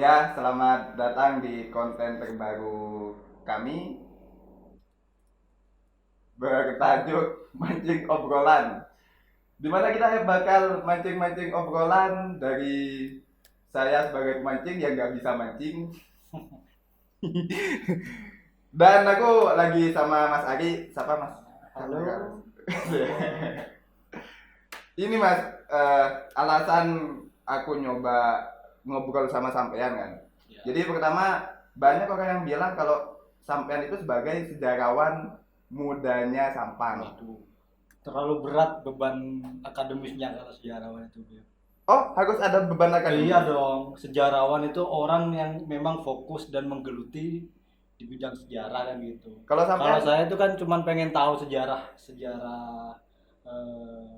Ya, selamat datang di konten terbaru kami bertajuk Mancing Obrolan. Di mana kita bakal mancing-mancing obrolan dari saya sebagai pemancing yang nggak bisa mancing. Dan aku lagi sama Mas Ari. Siapa Mas? Halo. Ini Mas, alasan aku nyoba ngobrol sama sampean kan. Ya. Jadi pertama, banyak orang yang bilang kalau sampean itu sebagai sejarawan mudanya Sampang. Waduh, terlalu berat beban akademisnya kalau sejarawan itu. Beb. Oh, harus ada beban akademis. Iya dong, sejarawan itu orang yang memang fokus dan menggeluti di bidang sejarah kan gitu. Kalau Kalau sampean saya itu kan cuma pengen tahu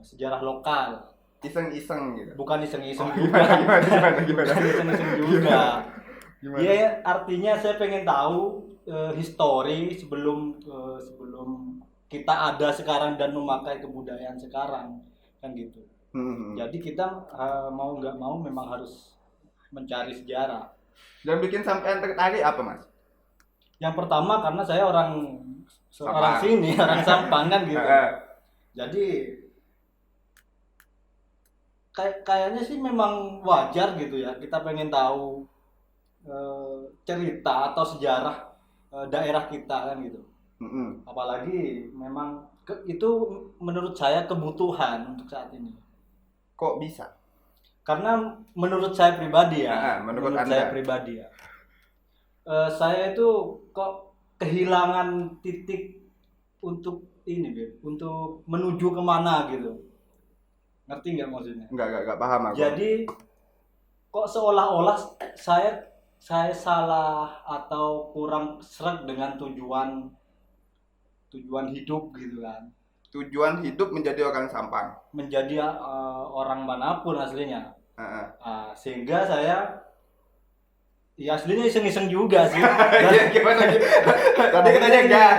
sejarah lokal, iseng-iseng gitu. bukan iseng-iseng Oh, juga. gimana? Bukan iseng-iseng juga. Gimana? Iya, artinya saya pengen tahu histori sebelum kita ada sekarang dan memakai kebudayaan sekarang kan gitu. Jadi kita mau nggak mau memang harus mencari sejarah. Dan bikin sampean tertarik apa, Mas? Yang pertama karena saya orang Sampang. sini, orang Sampang kan gitu. Jadi kayaknya sih memang wajar gitu ya. Kita pengen tahu cerita atau sejarah daerah kita kan gitu. Apalagi memang itu menurut saya kebutuhan untuk saat ini. Kok bisa? Karena menurut saya pribadi ya, Menurut saya Anda? pribadi ya, saya itu kok kehilangan titik untuk ini, Beb, untuk menuju kemana gitu. Ngerti nggak maksudnya? Enggak paham aku. Jadi kok seolah-olah saya salah atau kurang sreg dengan tujuan hidup gitu kan. Tujuan hidup menjadi orang Sampang. Menjadi orang manapun aslinya. Heeh. Sehingga saya ya aslinya iseng-iseng juga sih. Gimana? Tadi katanya enggak.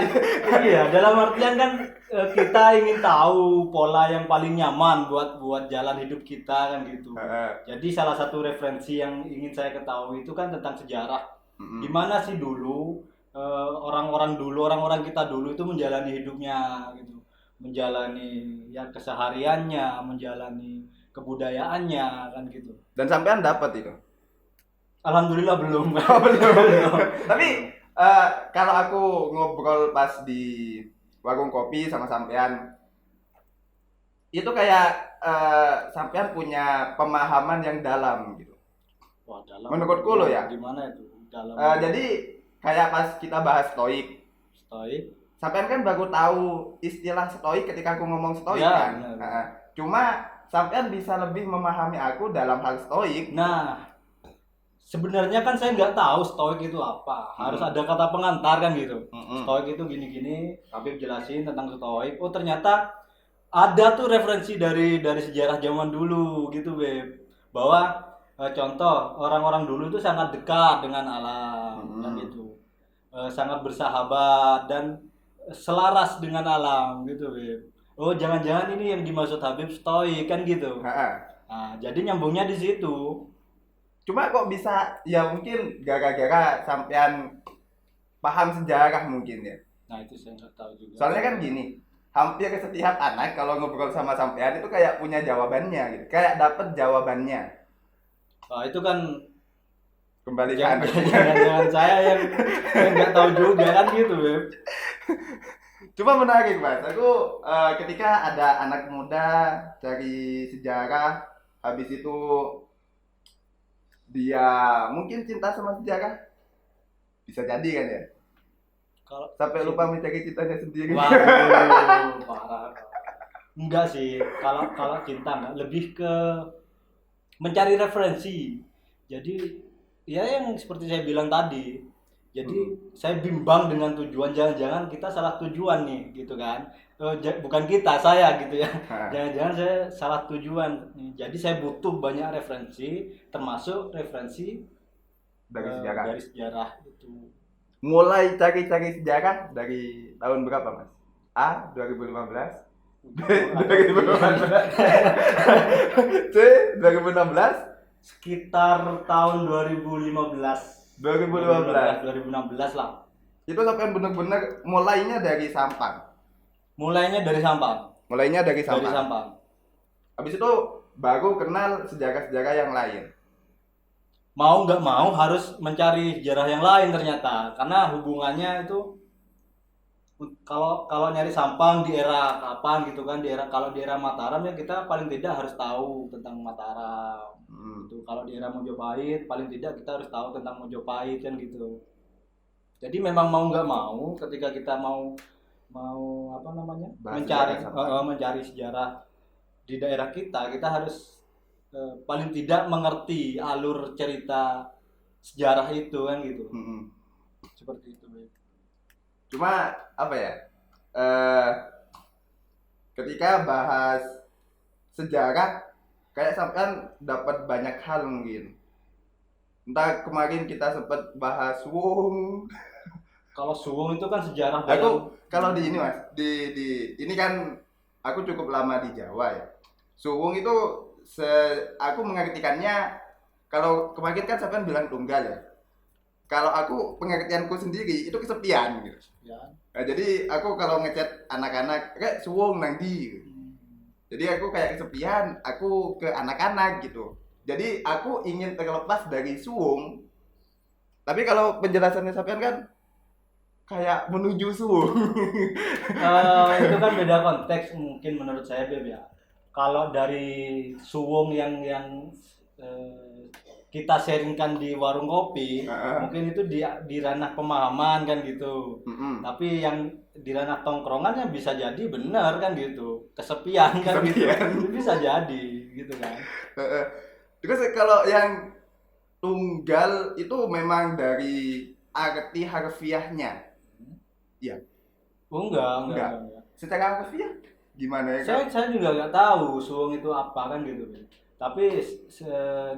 Iya, dalam artian kan kita ingin tahu pola yang paling nyaman buat jalan hidup kita kan gitu. Jadi salah satu referensi yang ingin saya ketahui itu kan tentang sejarah. Gimana sih dulu orang-orang kita dulu itu menjalani hidupnya gitu. Menjalani ya kesehariannya, menjalani kebudayaannya kan gitu. Dan sampean dapat itu. Alhamdulillah belum. Belum. Tapi kalau aku ngobrol pas di warung kopi sama sampean, itu kayak sampean punya pemahaman yang dalam gitu. Wah, dalam. Menurutku lo ya. Gimana itu? Dalam. Jadi kayak pas kita bahas stoik, sampean kan baru tahu istilah stoik ketika aku ngomong stoik Ya, kan. Cuma sampean bisa lebih memahami aku dalam hal stoik. Nah, sebenarnya kan saya nggak tahu stoik itu apa. Harus ada kata pengantar kan gitu. Stoik itu gini-gini, Habib jelasin tentang stoik. Oh, ternyata ada tuh referensi dari sejarah zaman dulu gitu, Beb. Bahwa contoh orang-orang dulu itu sangat dekat dengan alam dan gitu. Sangat bersahabat dan selaras dengan alam gitu, Beb. Oh, jangan-jangan ini yang dimaksud Habib stoik kan gitu. Nah, jadi nyambungnya di situ. Cuma kok bisa, ya mungkin gara-gara sampean paham sejarah mungkin ya. Nah, itu saya nggak tahu juga. Soalnya kan gini, hampir setiap anak kalau ngobrol sama sampean itu kayak punya jawabannya gitu. Kayak dapet jawabannya. Nah, itu kan Kembali ke anak. jangan saya yang nggak tahu juga kan gitu, Beb. Cuma menarik Mas, aku ketika ada anak muda cari sejarah, habis itu dia mungkin cinta sama sejarah, bisa jadi kan ya, Kalau sampai lupa mencari cintanya sendiri. waduh, parah. Enggak sih, kalau cinta enggak, lebih ke mencari referensi. Jadi ya yang seperti saya bilang tadi. Jadi saya bimbang dengan tujuan, jangan-jangan kita salah tujuan nih gitu kan. Bukan kita, saya gitu ya. Jangan-jangan saya salah tujuan. Jadi saya butuh banyak referensi, termasuk referensi Dari sejarah. dari sejarah itu. Mulai cari-cari sejarah dari tahun berapa Mas? A 2015, B 2015, C 2016, sekitar tahun 2015. 2016 lah. Itu sampai benar-benar mulainya dari Sampang. Mulainya dari Sampang. Dari Sampang. Habis itu baru kenal sejarah-sejarah yang lain. Mau nggak mau harus mencari sejarah yang lain ternyata, karena hubungannya itu kalau nyari Sampang di era kapan gitu kan, kalau di era Mataram ya kita paling tidak harus tahu tentang Mataram. Gitu. Kalau di era Mojopahit paling tidak kita harus tahu tentang Mojopahit kan gitu. Jadi memang mau nggak mau ketika kita mau apa namanya mencari sejarah di daerah kita harus paling tidak mengerti alur cerita sejarah itu kan gitu. Seperti itu. Cuma apa ya? Ketika bahas sejarah kayak sampean dapat banyak hal mungkin. Entah kemarin kita sempat bahas Wung. Kalau Suwung itu kan sejarah Aku kalau di ini Mas, di ini kan aku cukup lama di Jawa ya. Suwung itu aku mengartikannya, kalau kemarin kan sampean bilang tunggal ya. Kalau aku pengertianku sendiri itu kesepian gitu. ya. Nah, jadi aku kalau ngechat anak-anak kayak suwung nanti gitu. Jadi aku kayak kesepian, aku ke anak-anak gitu. Jadi aku ingin terlepas dari suwung. Tapi kalau penjelasannya sampean kan kayak menuju suwung. Itu kan beda konteks mungkin menurut saya Beb ya. Kalau dari Suwung yang kita sharingkan di warung kopi, mungkin itu di ranah pemahaman kan gitu. Tapi yang di ranah tongkrongan ya bisa jadi benar kan gitu, kesepian kan gitu, bisa jadi gitu kan. Terus kalau yang tunggal itu memang dari arti harfiahnya, ya? Oh enggak. Secara harfiah gimana ya? Saya juga nggak tahu Suwung itu apa kan gitu. Tapi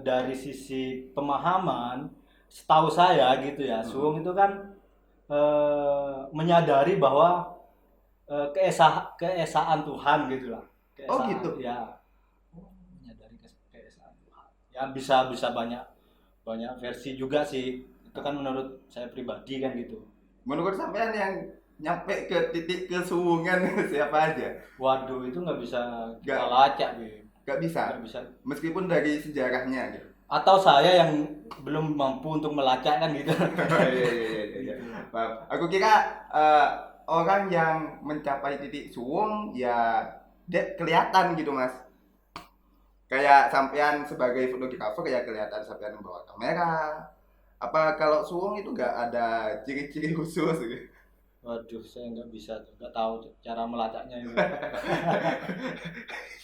dari sisi pemahaman, setahu saya gitu ya, Suwung itu kan menyadari bahwa keesaan Tuhan gitu lah. Oh gitu. Ya, menyadari keesaan Tuhan. Ya bisa banyak versi juga sih. Itu kan menurut saya pribadi kan gitu. Menurut sampean yang nyampe ke titik kesuwungan siapa aja? Waduh, itu nggak bisa kita lacak gitu. Gak bisa. Meskipun dari sejarahnya gitu. Atau saya yang belum mampu untuk melacak kan gitu. Iya. Aku kira orang yang mencapai titik suwung ya kelihatan gitu Mas. Kayak sampean sebagai fotografer ya kelihatan sampean membawa kamera. Apa kalau suwung itu gak ada ciri-ciri khusus gitu? Waduh, saya nggak tahu cara melacaknya itu.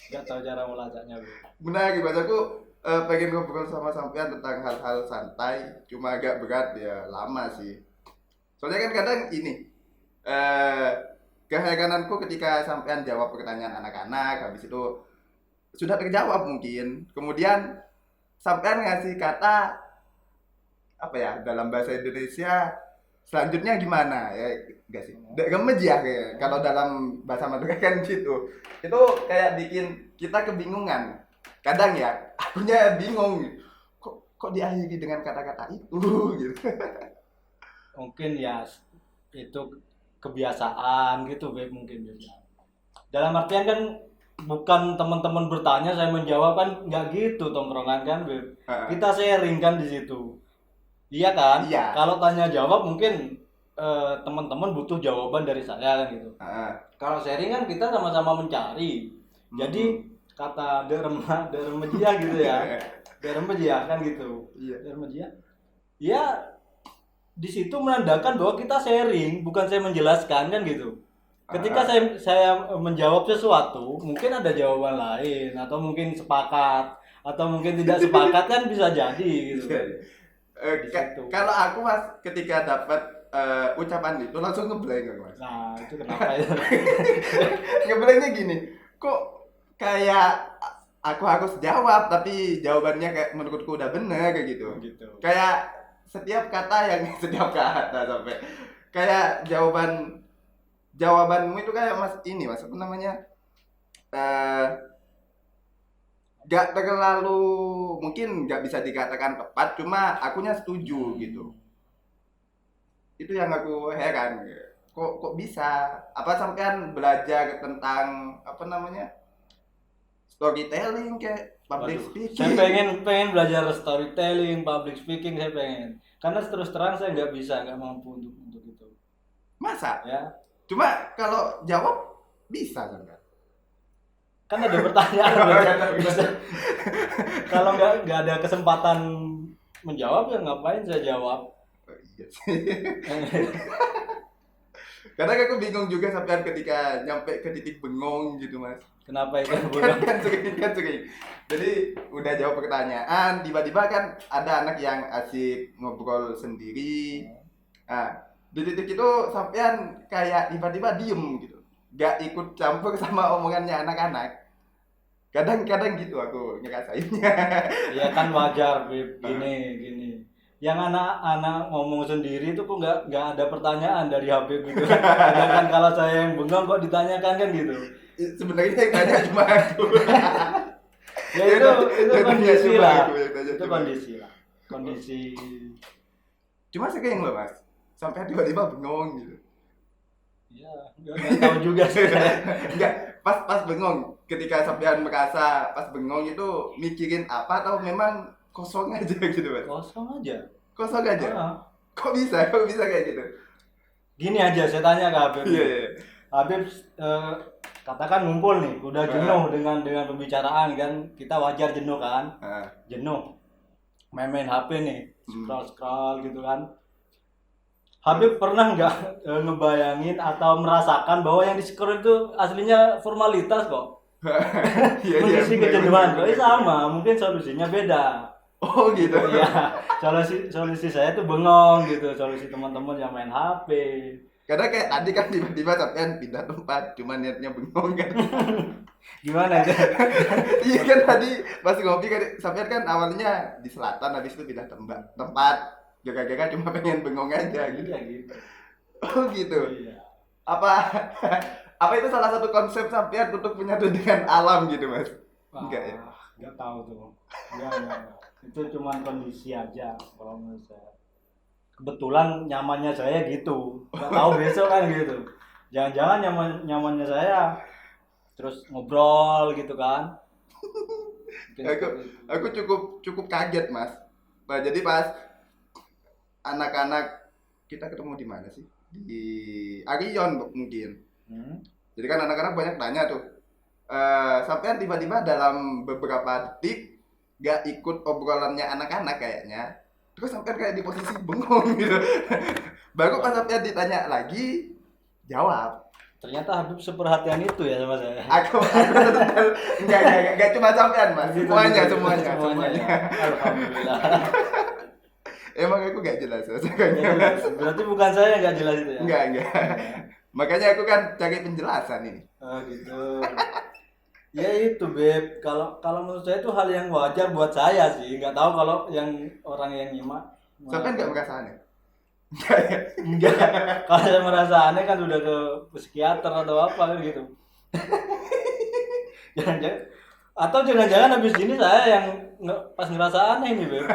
Nggak tahu cara melacaknya. Menarik, Mas. Aku pengen ngobrol sama sampean tentang hal-hal santai, cuma agak berat ya, lama sih. Soalnya kan kadang ini, keherananku ketika sampean jawab pertanyaan anak-anak, habis itu sudah terjawab mungkin. Kemudian sampean ngasih kata apa ya dalam bahasa Indonesia selanjutnya gimana ya, enggak sih, gemes ya kayak kalau dalam bahasa Madura kan gitu. Itu kayak bikin kita kebingungan kadang ya, akunya bingung kok diakhiri dengan kata-kata itu gitu. Mungkin ya itu kebiasaan gitu Beb, mungkin Beb. Dalam artian kan bukan teman-teman bertanya saya menjawab kan, nggak gitu tongkrongan kan Beb. Kita sharing kan di situ. Iya kan? Iya. Kalau tanya jawab mungkin teman-teman butuh jawaban dari saya kan gitu. Kalau sharing kan kita sama-sama mencari. Jadi kata deremejia gitu ya. Deremejia kan gitu. Iya. Deremejia. Ya di situ menandakan bahwa kita sharing, bukan saya menjelaskan kan gitu. Ketika saya menjawab sesuatu, mungkin ada jawaban lain atau mungkin sepakat atau mungkin tidak sepakat kan bisa jadi gitu. Kalau aku Mas ketika dapat ucapan itu langsung ngeblank Mas. Nah itu kenapa ya? Ngeblanknya gini, kok kayak aku harus jawab tapi jawabannya kayak menurutku udah bener kayak gitu. Kayak setiap kata sampai kayak jawabanmu itu kayak Mas ini Mas apa namanya nggak terlalu, mungkin nggak bisa dikatakan tepat, cuma akunya setuju gitu. Itu yang aku heran, kok bisa, apa sampean belajar tentang apa namanya, storytelling kayak public Waduh, saya speaking? pengen belajar storytelling, public speaking, saya pengen. Karena terus terang saya nggak mampu untuk itu. Masa? Ya, Cuma kalau jawab bisa kan? kan ada pertanyaan. Bisa. Kalau nggak ada kesempatan menjawab ya ngapain saya jawab? Oh, iya sih. Kadang aku bingung juga sampai ketika nyampe ke titik bengong gitu mas. Kenapa itu Kan, bodoh? kan sering. Jadi udah jawab pertanyaan, tiba-tiba kan ada anak yang asik ngobrol sendiri. Nah, di titik itu sampean kayak tiba-tiba diem gitu, gak ikut campur sama omongannya anak-anak. Kadang-kadang gitu aku ngerasainnya. Ya kan wajar, Beb. Gini. Yang anak-anak ngomong sendiri itu kok nggak ada pertanyaan dari Habib gitu. Sedangkan kalau saya yang bengong kok ditanyakan kan gitu. Sebenarnya yang tanya cuma aku. Ya Yang itu tanya- itu yang tanya kondisi cuma lah. aku, yang tanya Itu cuma aku. kondisi lah. Kondisi. Cuma sering loh mas, sampai tiba-tiba bengong gitu. Ya nggak tahu juga sih saya. Enggak, pas bengong. Ketika sampean merasa pas bengong itu mikirin apa atau memang kosong aja gitu mas? Kosong aja. Kosong aja. Ah. Kok bisa? Kok bisa kayak gitu? Gini aja saya tanya ke Habib. Iya, iya. Habib katakan ngumpul nih, udah jenuh dengan pembicaraan kan, kita wajar jenuh kan, Ah, jenuh main-main HP nih, Hmm. scroll gitu kan. Habib pernah nggak ngebayangin atau merasakan bahwa yang di scroll itu aslinya formalitas kok, Iya, iya. kondisi benar, kejenuhan benar, kok, benar. sama, mungkin solusinya beda. Oh gitu. Iya, solusi saya tuh bengong gitu, solusi teman-teman yang main HP. Karena kayak tadi kan tiba-tiba sampean pindah tempat, cuma niatnya bengong kan. Gimana itu? Iya kan tadi pas ngopi kan sampean kan awalnya di selatan, habis itu pindah tempat. Jaga-jaga cuma pengen bengong aja gitu. Iya gitu. Oh gitu. Iya. Apa apa itu salah satu konsep sampean untuk menyatu dengan alam gitu mas? Enggak ya? Nggak tahu tuh. Enggak. Itu cuma kondisi aja kalau menurut saya. Kebetulan nyamannya saya gitu. Nggak tahu besok kan gitu. Jangan-jangan nyamannya saya terus ngobrol gitu kan. Mungkin Aku seperti itu. aku cukup kaget mas. Nah jadi pas anak-anak kita ketemu di mana sih? Di Arion mungkin. Hmm? Jadi kan anak-anak banyak tanya tuh. Sampean tiba-tiba dalam beberapa detik gak ikut obrolannya anak-anak kayaknya. Terus sampean kayak di posisi bengong gitu. Baru pas sampean ditanya lagi, jawab. Ternyata Habib seperhatian itu ya sama saya. Aku betul enggak cuma sampean mas, Gitu, semuanya gitu. semuanya Ya. semuanya. Alhamdulillah. Emang aku gak jelas Ya, rasanya. jelas. Berarti bukan saya yang nggak jelas itu ya. Enggak. Makanya aku kan cari penjelasan ini. Oh gitu. Ya itu Beb, kalau menurut saya itu hal yang wajar buat saya sih. Nggak tahu kalau yang orang yang nyimak. Sampean nggak merasa aneh? Enggak ya? Enggak. Kalau saya merasa aneh kan udah ke psikiater atau apa kan gitu. Jangan-jangan atau jangan-jangan habis gini saya yang pas ngerasa aneh nih Beb.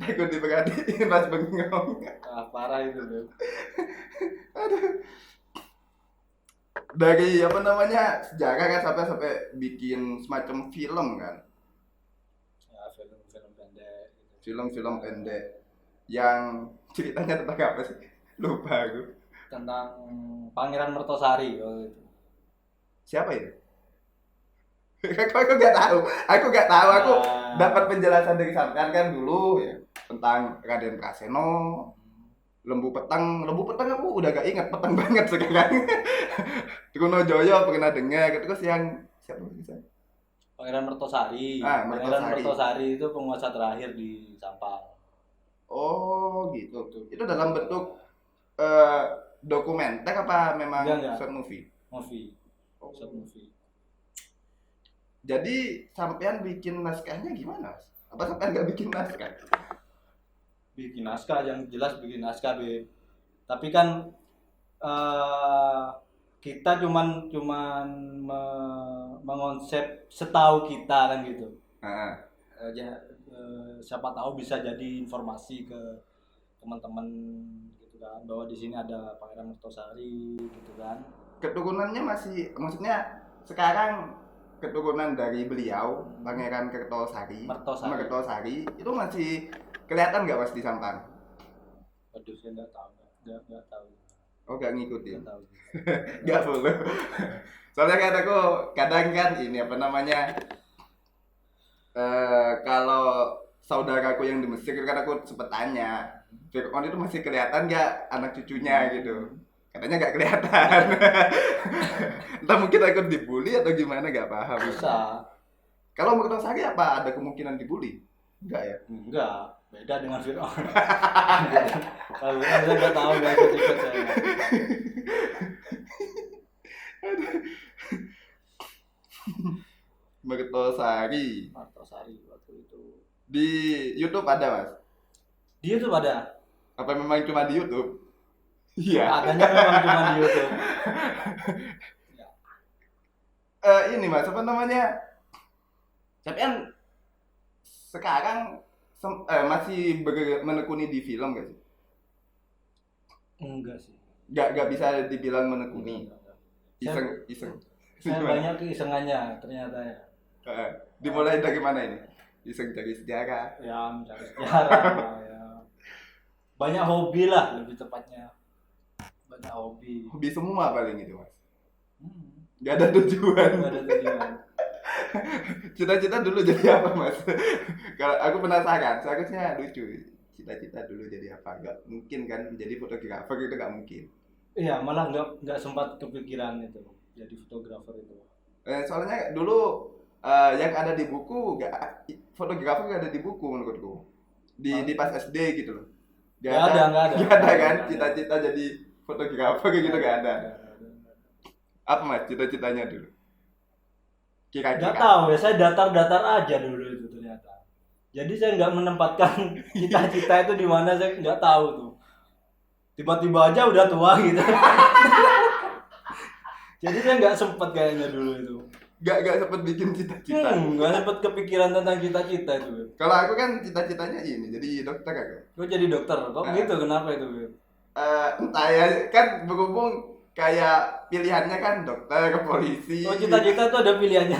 Takut diperhatiin pas bengong. Ah, parah itu Beb. Dari apa namanya sejarah kan sampai bikin semacam film kan, Ya film-film pendek gitu. film-film pendek yang ceritanya tentang apa sih? Lupa aku. Tentang Pangeran Mertosari waktu itu. Siapa itu? Aku nggak tahu. Aku Ah. dapat penjelasan dari sampean kan dulu ya tentang Raden Praseno, Lembu Petang aku udah gak ingat petang banget sekarang. Trunojoyo pernah dengar, terus yang siapa lagi? Pangeran Mertosari. Ah, Pangeran Mertosari. Mertosari itu penguasa terakhir di Sampang. Oh gitu. Gitu. Itu dalam bentuk dokumenter apa memang Enggak. short movie? Movie, Oh. short movie. Jadi sampean bikin naskahnya gimana? Mas? Apa sampean nggak bikin naskah? Bikin naskah yang jelas bikin naskah Beb. Tapi kan eh kita cuman mengonsep setahu kita kan gitu. Heeh. Siapa tahu bisa jadi informasi ke teman-teman gitu kan, bahwa di sini ada Pangeran Mertosari gitu kan. Keturunannya masih, maksudnya sekarang keturunan dari beliau Pangeran Mertosari itu masih kelihatan nggak Mas di Sampang? Waduh, saya nggak tahu. Oh, nggak ngikutin. Nggak tahu. Nggak follow. Soalnya kan aku kadang kan ini apa namanya, kalau saudaraku yang di Mesir kan aku sempet tanya, Fir'aun itu masih kelihatan nggak anak cucunya gitu. Katanya nggak kelihatan. Entah mungkin aku dibully atau gimana, nggak paham. Bisa. Kalau Mertosari apa ada kemungkinan dibully? Enggak ya? Enggak, beda dengan Fir'aun. Kalau Fir'aun saya nggak tahu, nggak ikut saya. Mertosari waktu itu. di YouTube ada Mas? Dia tuh pada Apa memang cuma di YouTube? Iya. adanya memang cuma di YouTube. Ini Mas, apa namanya? Tapi kan sekarang masih menekuni di film gak sih? Enggak sih. Gak bisa dibilang menekuni. Saya- Iseng. Saya Gimana? banyak keisengannya ternyata ya. Dimulai dari mana ini? Iseng cari sejarah. Ya mencari sejarah ya. Banyak hobi lah lebih tepatnya. Banyak hobi. Hobi semua paling itu Mas. Gak ada Nggak tujuan. ada tujuan. Cita-cita dulu jadi apa Mas? Kalau aku penasaran, seharusnya lucu. Cita-cita dulu jadi apa? Gak mungkin kan menjadi fotografer, itu gak mungkin. Iya, malah nggak sempat kepikiran itu jadi fotografer itu. Soalnya dulu yang ada di buku, fotografer gak ada di buku menurutku. Di pas SD gitu loh. Nggak ada. Gak ada kan? Nggak ada. Cita-cita jadi fotografer kayak gitu gak ada. Apa Mas cita-citanya dulu? Nggak Kira-kira. tahu ya, saya datar-datar aja dulu itu ternyata. Jadi saya nggak menempatkan cita-cita itu di mana, saya nggak tahu tuh. Tiba-tiba aja udah tua gitu. Jadi saya nggak sempet kayaknya dulu itu. Gak sempet bikin cita-cita. Nggak sempet kepikiran tentang cita-cita itu. Kalau aku kan cita-citanya ini jadi dokter aku. Kok jadi dokter? Kok gitu? Kenapa itu? Entah ya, kan berhubung kayak pilihannya kan dokter, polisi. Oh, cita-cita itu ada pilihannya.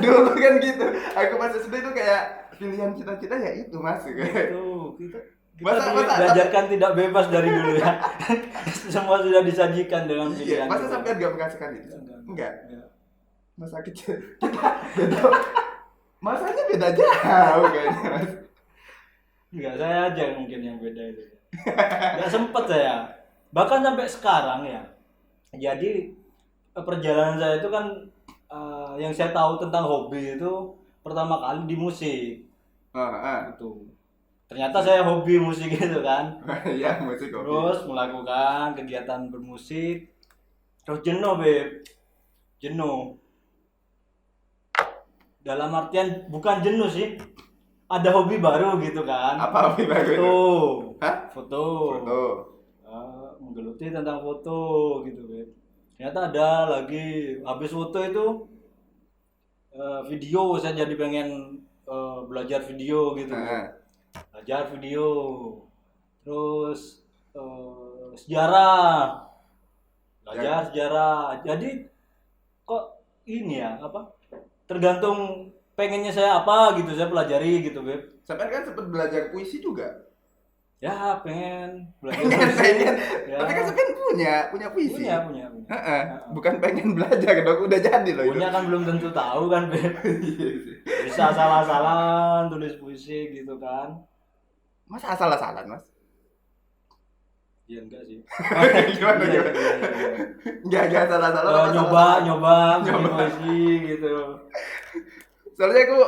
Dulu kan gitu. Aku pas SD itu kayak pilihan cita-cita ya itu Mas. Tuh, kita Masa- diajarkan tidak bebas dari dulu ya. Semua sudah disajikan dengan Iya, pilihan. masa itu. sampai gak merasakan itu? Enggak. Enggak. Masa kecil kita beda. Masanya beda jauh kayaknya Mas. Enggak, saya aja mungkin yang beda itu. Enggak sempet saya. Bahkan sampai sekarang ya. Jadi perjalanan saya itu kan yang saya tahu tentang hobi itu pertama kali di musik gitu. Ternyata saya hobi musik gitu kan. Iya, musik kopi. Terus melakukan kegiatan bermusik. Terus jenuh, Beb. Jenuh. Dalam artian bukan jenuh sih. Ada hobi baru gitu kan. Apa hobi baru itu? Foto. Hah? Foto. Foto. Menggeluti tentang foto gitu, Beb. Ternyata ada lagi habis foto itu video, saya jadi pengen belajar video gitu. Belajar video. Terus sejarah. Belajar sejarah. Jadi kok ini ya, apa? Tergantung pengennya saya apa gitu, saya pelajari gitu, Beb. Sampai kan sempat belajar puisi juga. Ya, pengen belajar Pengen. Ya. Tapi kan sampai punya puisi. Punya. Bukan pengen belajar dong, udah jadi loh itu. Punya kan belum tentu tahu kan, Beb. Iya sih. Bisa salah-salah tulis puisi gitu kan. Masa asal-asalan Mas? Ya enggak sih. Gimana? Iya. Enggak salah-salah. Nyoba bikin puisi gitu. Soalnya aku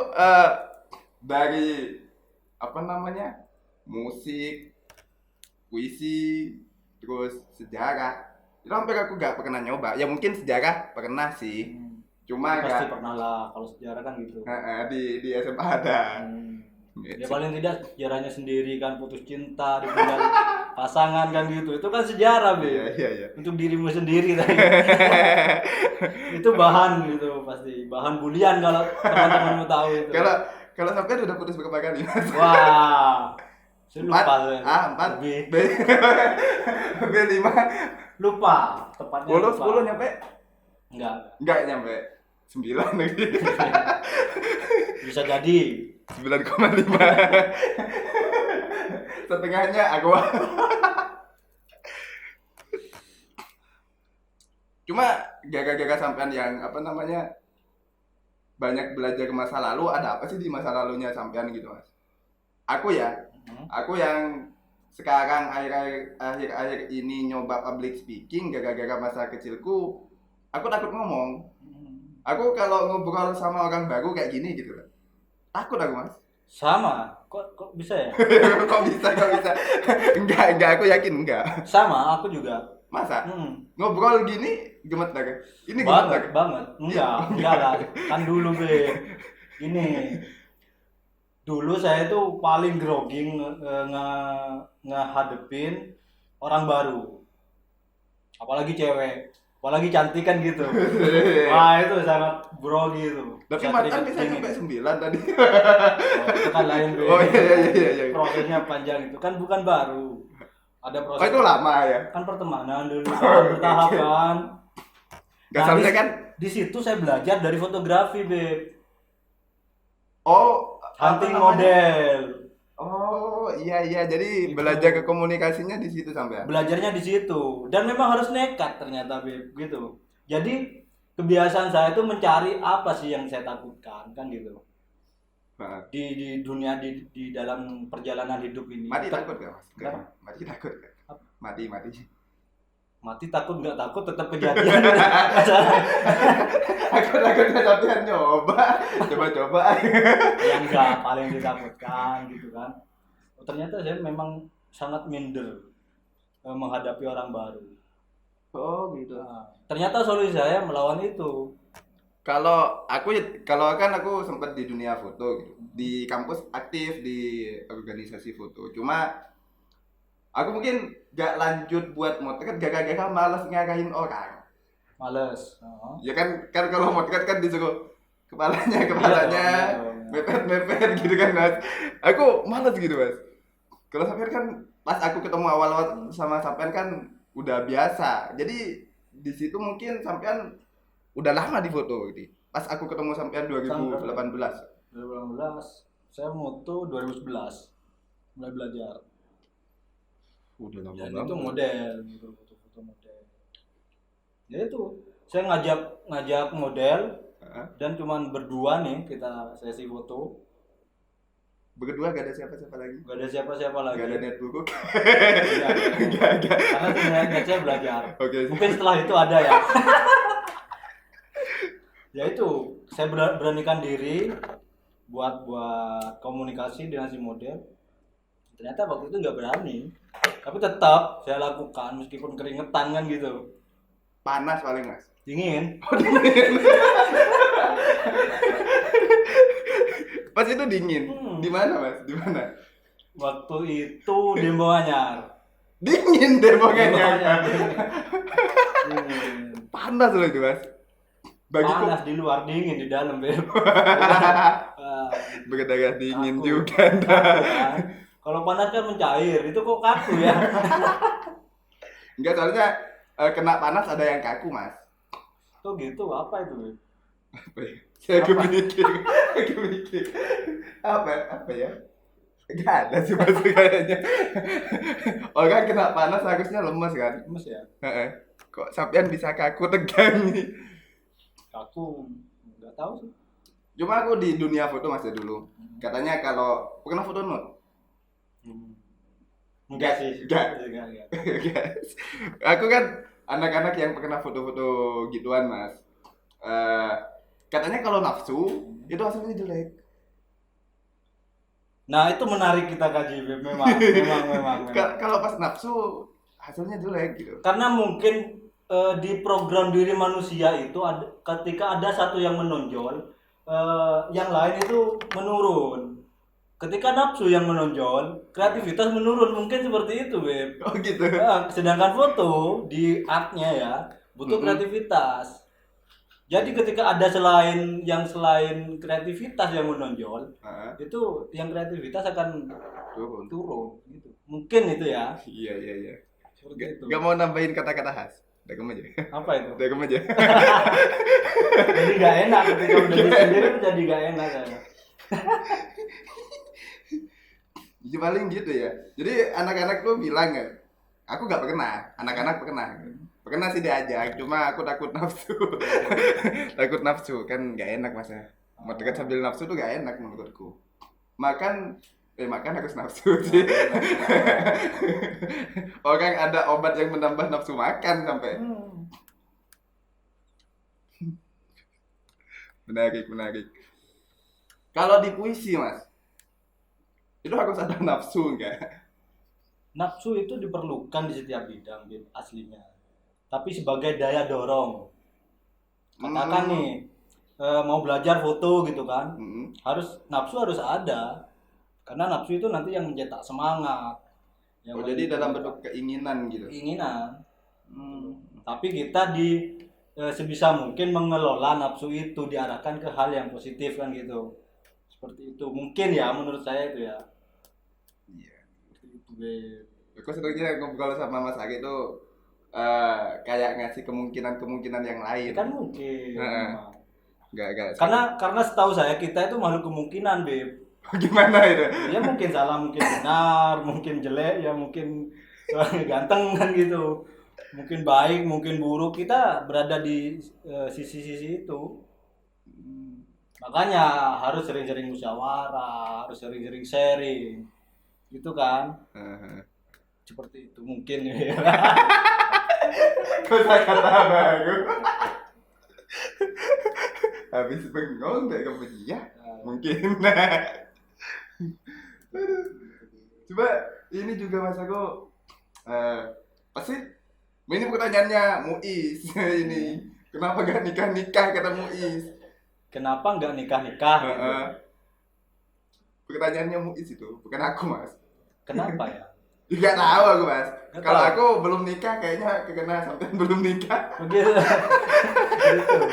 dari apa namanya, musik, puisi, terus sejarah, itu hampir aku gak pernah nyoba. Ya mungkin sejarah pernah sih, cuma Pasti gak. pernah lah, kalau sejarah kan gitu. Di SMA ada. Ya paling tidak sejarahnya sendiri kan, putus cinta, ditinggal pasangan kan gitu. Itu kan sejarah, Be. Iya. Untuk dirimu sendiri tadi. Itu bahan gitu pasti. Bahan bulian kalau teman-temanmu tahu itu. Kalau sampai udah putus berapa kali? Wah. Saya lupa. Empat. B. B5. Lupa. Tepatnya 10 lupa. nyampe? Enggak nyampe. 9 lagi. Bisa jadi 9,5. Setengahnya aku. Cuma gagal sampean yang apa namanya banyak belajar ke masa lalu, ada apa sih di masa lalunya sampean gitu Mas? Aku yang sekarang akhir-akhir ini nyoba public speaking gara-gara masa kecilku, aku takut ngomong. Aku kalau ngobrol sama orang baru kayak gini gitu kan. Takut aku Mas. sama. Kok bisa ya? Kok bisa? Enggak, aku yakin enggak. Sama, aku juga. Masa? Ngobrol gini gemetar. Ini gemetar. Banget. Enggak lah. Kan dulu, Be. Ini. Dulu saya tuh paling grogi ngehadepin orang baru. Apalagi cewek. Apalagi cantik kan gitu. Wah, itu sangat grogi itu. Tapi mantan bisa sampai 9 tadi. Oh, itu kan lain, Be. Oh iya. Prosesnya panjang itu kan bukan baru. Ada proses. Oh itu lama ya? Kan pertemanan dulu kan bertahap kan. Gak sampai kan? Di situ saya belajar dari fotografi, Beb. Oh, Hunting model. Oh iya, jadi belajar ke komunikasinya di situ sampai. Belajarnya di situ dan memang harus nekat ternyata, Beb, gitu. Jadi kebiasaan saya itu mencari apa sih yang saya takutkan kan gitu. Di dunia di dalam perjalanan hidup ini. Mati takut gak Mas? Kenapa? Mati takut gak? Mati takut nggak takut tetap kejadian. Aku takutnya sampean coba. Yang nggak paling ditakutkan gitu kan. Ternyata saya memang sangat minder menghadapi orang baru. Oh gitu. Nah, ternyata solusi saya melawan itu. Kalau kan aku sempat di dunia foto gitu. Di kampus aktif di organisasi foto. Cuma aku mungkin gak lanjut buat motret gara-gara malas ngarahin orang. Males. Ya kan kalau motret kan disuruh kepalanya mepet gitu kan Mas. Aku malas gitu Mas. Kalau sampean kan pas aku ketemu awal-awal sama sampean kan udah biasa. Jadi di situ mungkin sampean udah lama di foto gitu. Pas aku ketemu sampean 2018. 2018. Saya moto 2011. Mulai belajar. Udah lama Dan banget. itu model gitu, foto model. Ya itu, saya ngajak model dan cuman berdua nih kita sesi foto. Berdua gak ada siapa-siapa lagi? Gak ada siapa-siapa lagi. Gak ada niat buruk? Enggak. Karena sebenarnya saya belajar. Oke. Mungkin setelah itu ada ya. Ya itu, saya beranikan diri buat komunikasi dengan si model. Ternyata waktu itu nggak berani. Tapi tetap saya lakukan meskipun keringetan kan gitu. Panas paling Mas. Dingin. Oh, dingin. Pas itu dingin. Di mana Mas? Di mana? Waktu itu di Bawanyar. Dingin deh pokoknya. Dingin. Panas loh itu Mas. Bagiku Panas di luar, dingin di dalam, Beb. berdarah dingin Kaku. juga. Kaku, kan? Kalau panas kan mencair, itu kok kaku ya? Enggak, soalnya kena panas ada yang kaku Mas. Tuh gitu, apa itu, Beb? Apa ya? Saya mikir. Apa ya? Enggak ada sih Mas kayaknya. Orang kena panas harusnya lemes kan? Lemes ya? Kok sampean bisa kaku tegang nih? Kaku, nggak tahu sih. Cuma aku di dunia foto Mas ya dulu. Katanya kalau pernah foto not? Enggak sih. Enggak. Aku kan anak-anak yang pernah foto-foto gituan Mas. Katanya kalau nafsu itu hasilnya jelek. Nah itu menarik kita kaji, Beb. Memang. Kalau pas nafsu hasilnya jelek gitu. Karena mungkin di program diri manusia itu ketika ada satu yang menonjol, yang lain itu menurun. ketika nafsu yang menonjol, kreativitas menurun, mungkin seperti itu, Beb. Oh gitu. Sedangkan foto di artnya ya butuh kreativitas. Jadi ketika ada selain kreativitas yang menonjol, itu yang kreativitas akan turun gitu. Mungkin itu ya. Iya iya iya. Seperti itu. Gak mau nambahin kata-kata khas. Dagem aja. Apa itu? Dagem aja. Jadi gak enak ketika udah di sendiri tuh jadi gak enak ya. Jadi paling gitu ya. Jadi anak-anak tuh bilang ya, aku gak pernah, anak-anak pernah. Pernah sih diajak, cuma aku takut nafsu. Takut nafsu kan gak enak mas ya. Mau dekat sambil nafsu tuh gak enak menurutku. Makan harus nafsu sih. Orang ada obat yang menambah nafsu makan sampai. Menarik. Kalau di puisi mas, itu harus ada nafsu enggak? Nafsu itu diperlukan di setiap bidang aslinya. Tapi sebagai daya dorong. Katakan nih mau belajar foto gitu kan, nafsu harus ada. Karena nafsu itu nanti yang mencetak semangat. Jadi dalam bentuk keinginan gitu. Keinginan. Tapi kita sebisa mungkin mengelola nafsu itu, diarahkan ke hal yang positif kan gitu. Seperti itu. Mungkin ya menurut saya itu ya. Iya. Seperti itu. Aku sebenarnya ngobrol sama Mas Agi tuh kayak ngasih kemungkinan yang lain. Kan mungkin. Enggak. Karena setahu saya kita itu makhluk kemungkinan, Beb. Gimana itu? Ya mungkin salah, mungkin benar, mungkin jelek, ya mungkin ganteng kan gitu. Mungkin baik, mungkin buruk, kita berada di sisi-sisi itu. Makanya harus sering-sering musyawarah, harus sering-sering sharing. Gitu kan? Seperti itu mungkin ya. Kata-kata baru. Habis bengong kayak kamu ya? Mungkin. Coba ini juga mas aku pasti ini pertanyaannya Muiz ini kenapa gak nikah kata Muiz. Kenapa nggak nikah? Pertanyaannya Muiz itu bukan aku mas. Kenapa ya? Gak tahu aku mas. Kalau aku belum nikah kayaknya kena sampai belum nikah. Begitu. Gitu.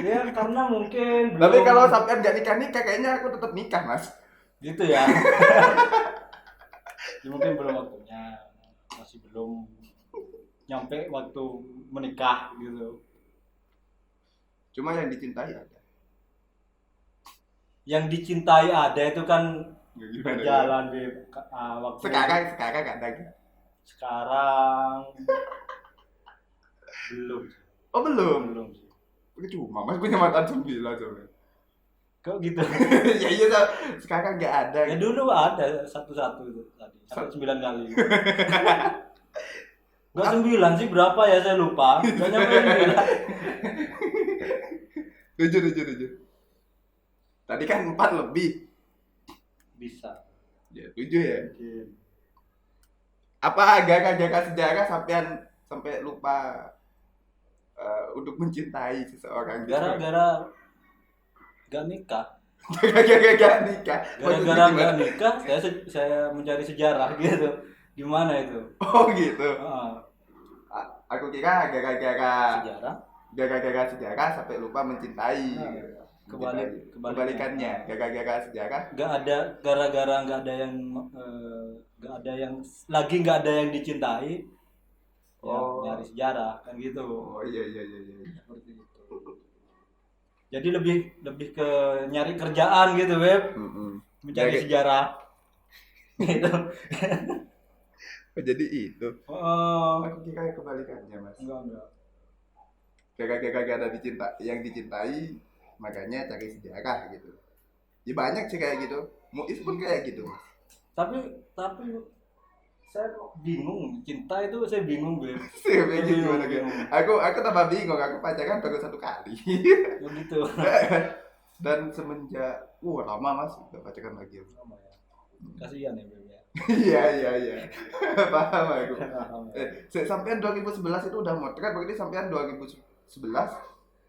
Ya karena mungkin Tapi kalau sampai nggak nikah kayaknya aku tetap nikah mas. Gitu ya. Ya mungkin belum waktunya, masih belum nyampe waktu menikah gitu. Cuma yang dicintai ada. Yang dicintai ada itu kan berjalan di waktu. Sekarang ada. Sekarang belum. Oh belum. Cuma mas punya mantan 9 soalnya. Kok gitu? Ya iya sekarang nggak ada. Ya dulu ada satu itu tadi sampai 9 kali. Enggak 9 sih, berapa ya saya lupa. Enggak nyampe 9. 7. Tadi kan 4 lebih. Bisa. Ya 7 ya. Apa agak sejarah sampai lupa untuk mencintai seseorang gitu. Gara-gara gak nikah. Gara-gara nikah. Gara-gara gak nikah, saya mencari sejarah gitu. Gimana itu? Oh gitu. Aku kira gara-gara sejarah sampai lupa mencintai. Kebalikannya, gara-gara sejarah. Gak ada yang dicintai. Ya, nyari sejarah kan gitu. Oh iya. Seperti itu. Jadi lebih ke nyari kerjaan gitu, Web. Mencari sejarah. Gitu. Jadi itu. Aku kira kebalikannya, Mas. Enggak. Gara-gara ada yang dicintai, makanya cari sejarah gitu. Ya banyak sih kayak gitu. Muiz pun kayak gitu, Mas. Tapi saya bingung, cinta itu saya bingung, Beb. Gimana gitu. Aku tambah bingung, aku pacaran baru 1 kali. Begitu. Dan semenjak lama Mas, udah pacaran lagi. Lama ya. Kasihan ya, Beb ya. Iya. Paham aku. Sampean 2011 itu udah motret, berarti sampean 2011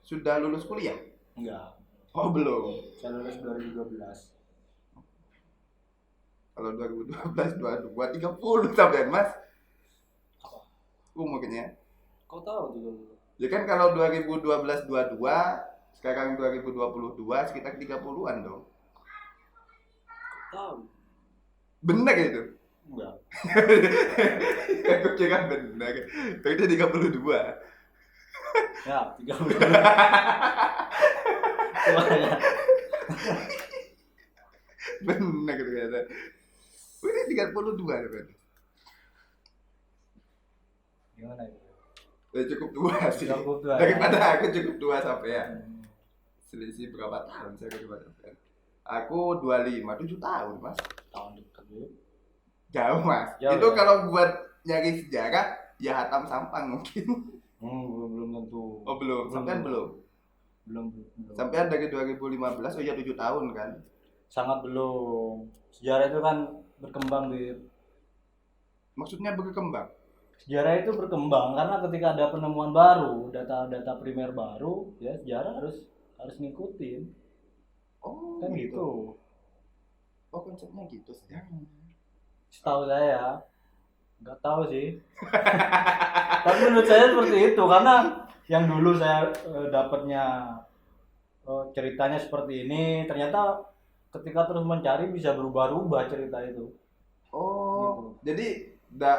sudah lulus kuliah? Enggak. Oh, belum. Saya lulus 2012. Kalau 2012 22 30 sampean Mas. Apa? Umurnya. Kau tahu juga? Ya kan kalau 2012 22, sekarang 2022 sekitar 30-an dong. Tahu? Bener itu. Enggak. Aku kira bener. Ternyata 32. Ya, 30. Tua ya. Bener gitu kata. Ini 32 berarti. Gimana itu? Ya cukup tua sih. Cukup tua, Daripada ya. aku cukup tua sampai ya. Selisih berapa tahun saya coba sampai. Aku 25, 7 tahun, Mas. Tahun dekat ya. Jauh, Mas. Jauh, Itu ya? kalau buat nyari sejarah ya Hatam Sampang mungkin. Belum tentu. Oh, belum. Sampean belum. Belum. Sampean dari 2015, oh ya 7 tahun kan. Sangat belum. Sejarah itu kan berkembang, Bir. Maksudnya berkembang. Sejarah itu berkembang karena ketika ada penemuan baru, data-data primer baru, ya sejarah harus ngikutin. Oh, Kan gitu. Oh, konsepnya gitu sejarah. Setahu saya, nggak tahu sih. Tapi menurut saya seperti itu karena yang dulu saya dapatnya ceritanya seperti ini, ternyata ketika terus mencari bisa berubah-ubah cerita itu. Oh, Gitu. jadi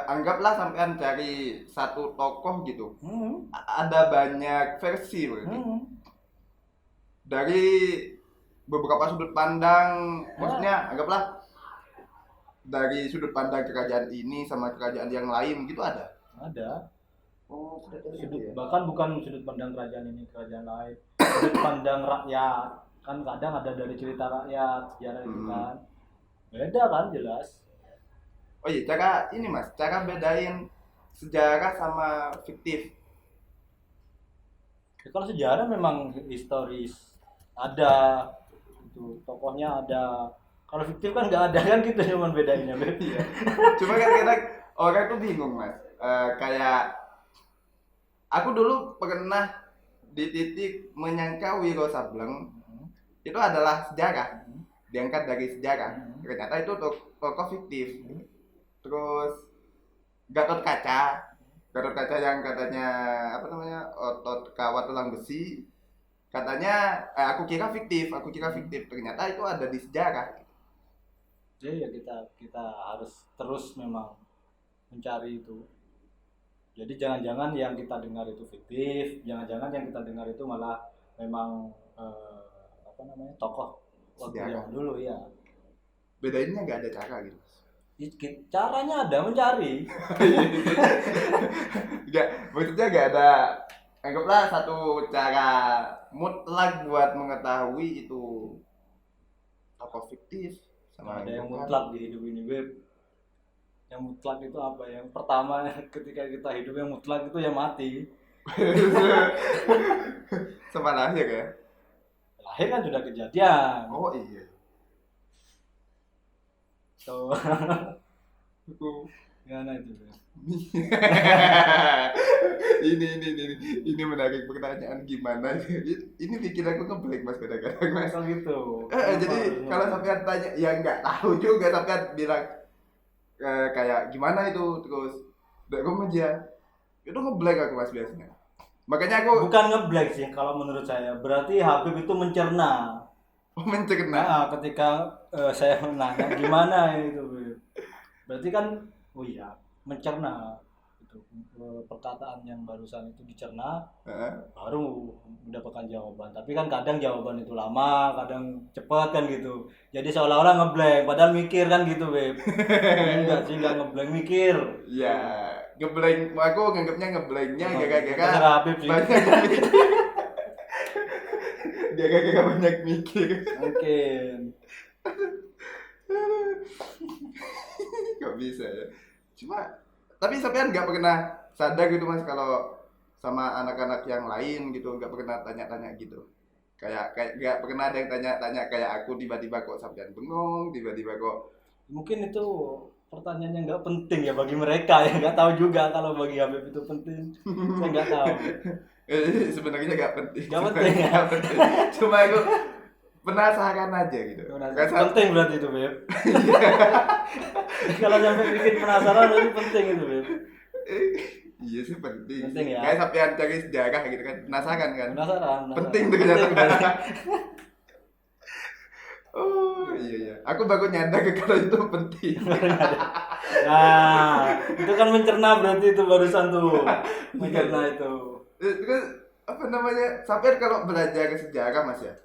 anggaplah sampean cari satu tokoh gitu. Hmm. Ada banyak versi berarti. Hmm. Dari beberapa sudut pandang, Ya. maksudnya anggaplah dari sudut pandang kerajaan ini sama kerajaan yang lain gitu ada. Ada. Oh, sudah Bahkan bukan sudut pandang kerajaan ini kerajaan lain, sudut pandang rakyat. Kan kadang ada dari cerita rakyat sejarah itu kan. Beda kan jelas. Oh iya, cara ini Mas, cara bedain sejarah sama fiktif. Ya, kalau sejarah memang historis ada itu tokohnya ada. Kalau fiktif kan nggak ada kan gitu cuman bedainnya. Iya. Cuma kan kadang orang tuh bingung Mas. Kayak aku dulu pernah di titik menyangka Wiro Sableng itu adalah sejarah, diangkat dari sejarah. Ternyata itu tokoh fiktif. Terus Gatot Kaca yang katanya apa namanya otot kawat tulang besi, katanya aku kira fiktif, ternyata itu ada di sejarah. Jadi ya kita harus terus memang mencari itu. Jadi jangan-jangan yang kita dengar itu fiktif, jangan-jangan yang kita dengar itu malah memang tokoh waktu Sejarah. zaman dulu ya. Bedainnya nggak ada cara gitu. Caranya ada mencari. Nggak, maksudnya nggak ada, anggaplah satu cara mutlak buat mengetahui itu tokoh fiktif sama Ada yang bukan. mutlak di hidup ini, Beb. Yang mutlak itu apa? Yang pertama ketika kita hidup yang mutlak itu ya mati. Sama lahir ya. Lahir kan sudah kejadian. Oh iya. Tuh. Gimana itu, Beb? ini menarik pertanyaan gimana. Ini bikin aku ngeblank Mas kadang-kadang Mas. Kalau gitu. Jadi kalau sampean tanya ya nggak tahu juga, sampean bilang kayak gimana itu, terus udah aja itu ngeblank aku Mas biasanya. Makanya aku bukan ngeblank sih kalau menurut saya. Berarti Habib itu mencerna. mencerna. Nah, ketika saya menanya gimana itu, Beb? Berarti kan oh iya, mencerna itu perkataan yang barusan itu dicerna baru mendapatkan jawaban. Tapi kan kadang jawaban itu lama, kadang cepat kan gitu. Jadi seolah-olah ngeblank padahal mikir kan gitu, Beb. Enggak sih, enggak ngeblank, mikir. Ya, ngeblank, aku nganggapnya ngeblanknya gara-gara Terserah Habib sih. banyak mikir. Gara-gara banyak mikir. Mungkin. Gak bisa ya. Cuma tapi sampean nggak pernah sadar gitu Mas kalau sama anak-anak yang lain gitu nggak pernah tanya-tanya gitu, kayak nggak pernah ada yang tanya-tanya kayak aku, tiba-tiba kok sampean bengong, tiba-tiba kok Mungkin itu pertanyaan yang nggak penting ya bagi mereka ya, nggak tahu juga kalau bagi Habib itu penting. Saya nggak tahu. sebenarnya nggak penting. Nggak penting ya? Nggak penting. Cuma aku penasaran aja gitu. Penting berarti itu, Beb. Kalau sampai bikin penasaran berarti penting itu, Beb. Iya sih penting. Penting ya. Kayak sampean cari sejarah gitu kan. Penasaran kan? Penasaran. Penting tuh ternyata. Oh iya. Aku baru nyadar kalau itu penting. Nah, itu kan mencerna berarti itu barusan tuh. Mencerna itu. Terus apa namanya? Sampai kalau belajar sejarah Mas ya.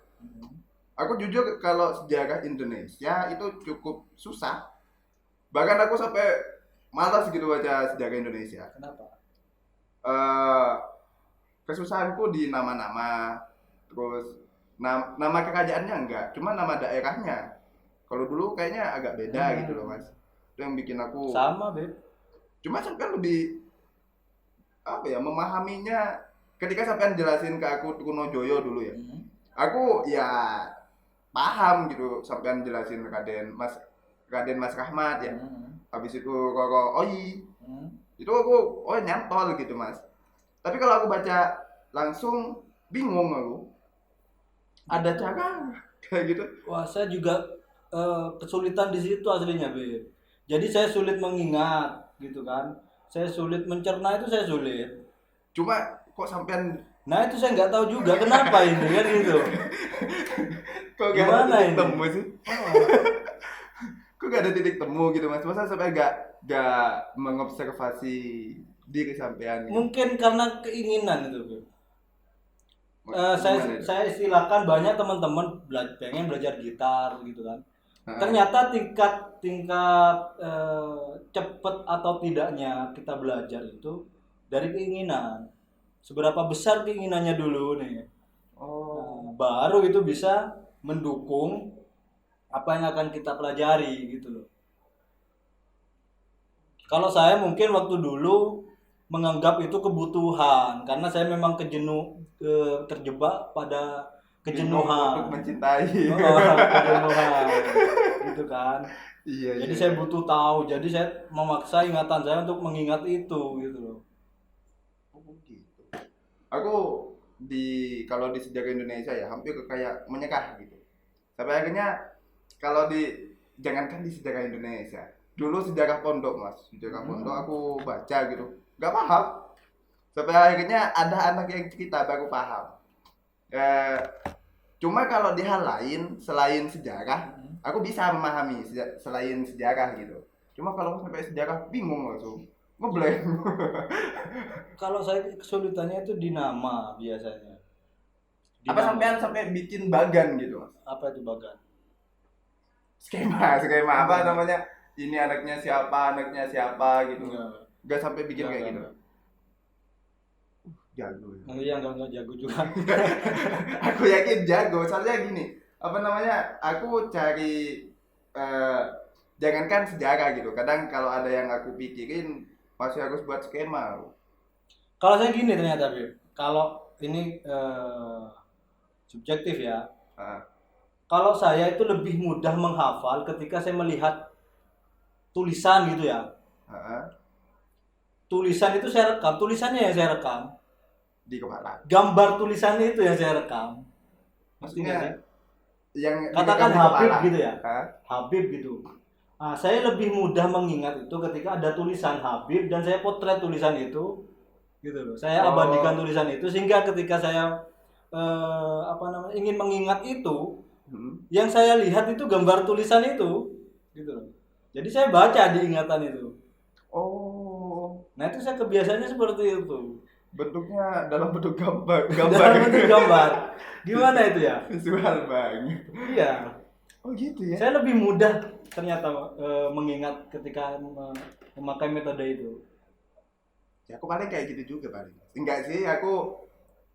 Aku jujur kalau sejarah Indonesia itu cukup susah. Bahkan aku sampai malas gitu baca sejarah Indonesia. Kenapa? Kesusahanku di nama-nama, terus nama kerajaannya enggak, cuma nama daerahnya. Kalau dulu kayaknya agak beda gitu loh Mas. Itu yang bikin aku sama, Beb. cuma sampai lebih apa ya memahaminya ketika sampean jelasin ke aku Trunojoyo dulu ya. Aku ya paham gitu sampean jelasin Raden Mas Rahmat ya. Habis itu Roro Oyi. Itu aku nyantol gitu Mas. Tapi kalau aku baca langsung bingung aku. Ada cara kayak gitu. Wah, saya juga kesulitan di situ aslinya, Beb. Jadi saya sulit mengingat gitu kan. Saya sulit mencerna itu saya sulit. Cuma kok sampean Nah, itu saya nggak tahu juga kenapa ini kan gitu. kok gak Gimana ada titik ini? temu sih? Kok gak ada titik temu gitu Mas? Masa sampai gak mengobservasi diri sampean gitu? Mungkin karena keinginan itu, Beb. Gimana itu? Saya istilahkan banyak teman-teman pengen belajar gitar gitu kan. Nah, Ternyata tingkat cepet atau tidaknya kita belajar itu dari keinginan. Seberapa besar keinginannya dulu nih. Nah, baru itu bisa mendukung apa yang akan kita pelajari gitu loh. Kalau saya mungkin waktu dulu menganggap itu kebutuhan karena saya memang terjebak pada kejenuhan. Untuk mencintai. Kejenuhan gitu kan. Iya. Jadi saya butuh tahu. Jadi saya memaksa ingatan saya untuk mengingat itu gitu loh. Gitu. Aku kalau di sejarah Indonesia ya hampir kayak menyerah gitu. Sampai akhirnya kalau jangankan di sejarah Indonesia, dulu sejarah pondok Mas, sejarah pondok aku baca gitu, nggak paham. Sampai akhirnya ada anak yang cerita baru paham. Cuma kalau di hal lain selain sejarah, aku bisa memahami selain sejarah gitu. Cuma kalau sampai sejarah bingung langsung, ngeblank. Kalau saya kesulitannya itu di nama biasanya. Di Apa nama. sampai bikin bagan gitu Mas? Apa itu bagan? Skema apa namanya? Ini anaknya siapa gitu. Nggak sampai bikin kayak gitu. Jago. Iya enggak jago juga. Aku yakin jago. Soalnya gini, apa namanya? Aku cari jangankan sejarah gitu. Kadang kalau ada yang aku pikirin masih harus buat skema. Kalau saya gini ternyata, Bib. Kalau ini subjektif ya. Kalau saya itu lebih mudah menghafal ketika saya melihat tulisan gitu ya. Tulisan itu saya rekam, tulisannya yang saya rekam. Di kepala. Gambar tulisannya itu yang saya rekam. Maksudnya yang katakan Habib gitu ya. Habib gitu. Nah, saya lebih mudah mengingat itu ketika ada tulisan Habib dan saya potret tulisan itu gitu loh. Saya abadikan tulisan itu sehingga ketika saya ingin mengingat itu yang saya lihat itu gambar tulisan itu gitu loh. Jadi saya baca di ingatan itu. Nah, itu saya kebiasaannya seperti itu. Bentuknya dalam bentuk gambar. Dalam bentuk gambar. Gimana itu ya? Visual banget. Iya. Oh gitu ya. Saya lebih mudah ternyata mengingat ketika memakai metode itu. Ya aku paling kayak gitu juga paling. Enggak sih,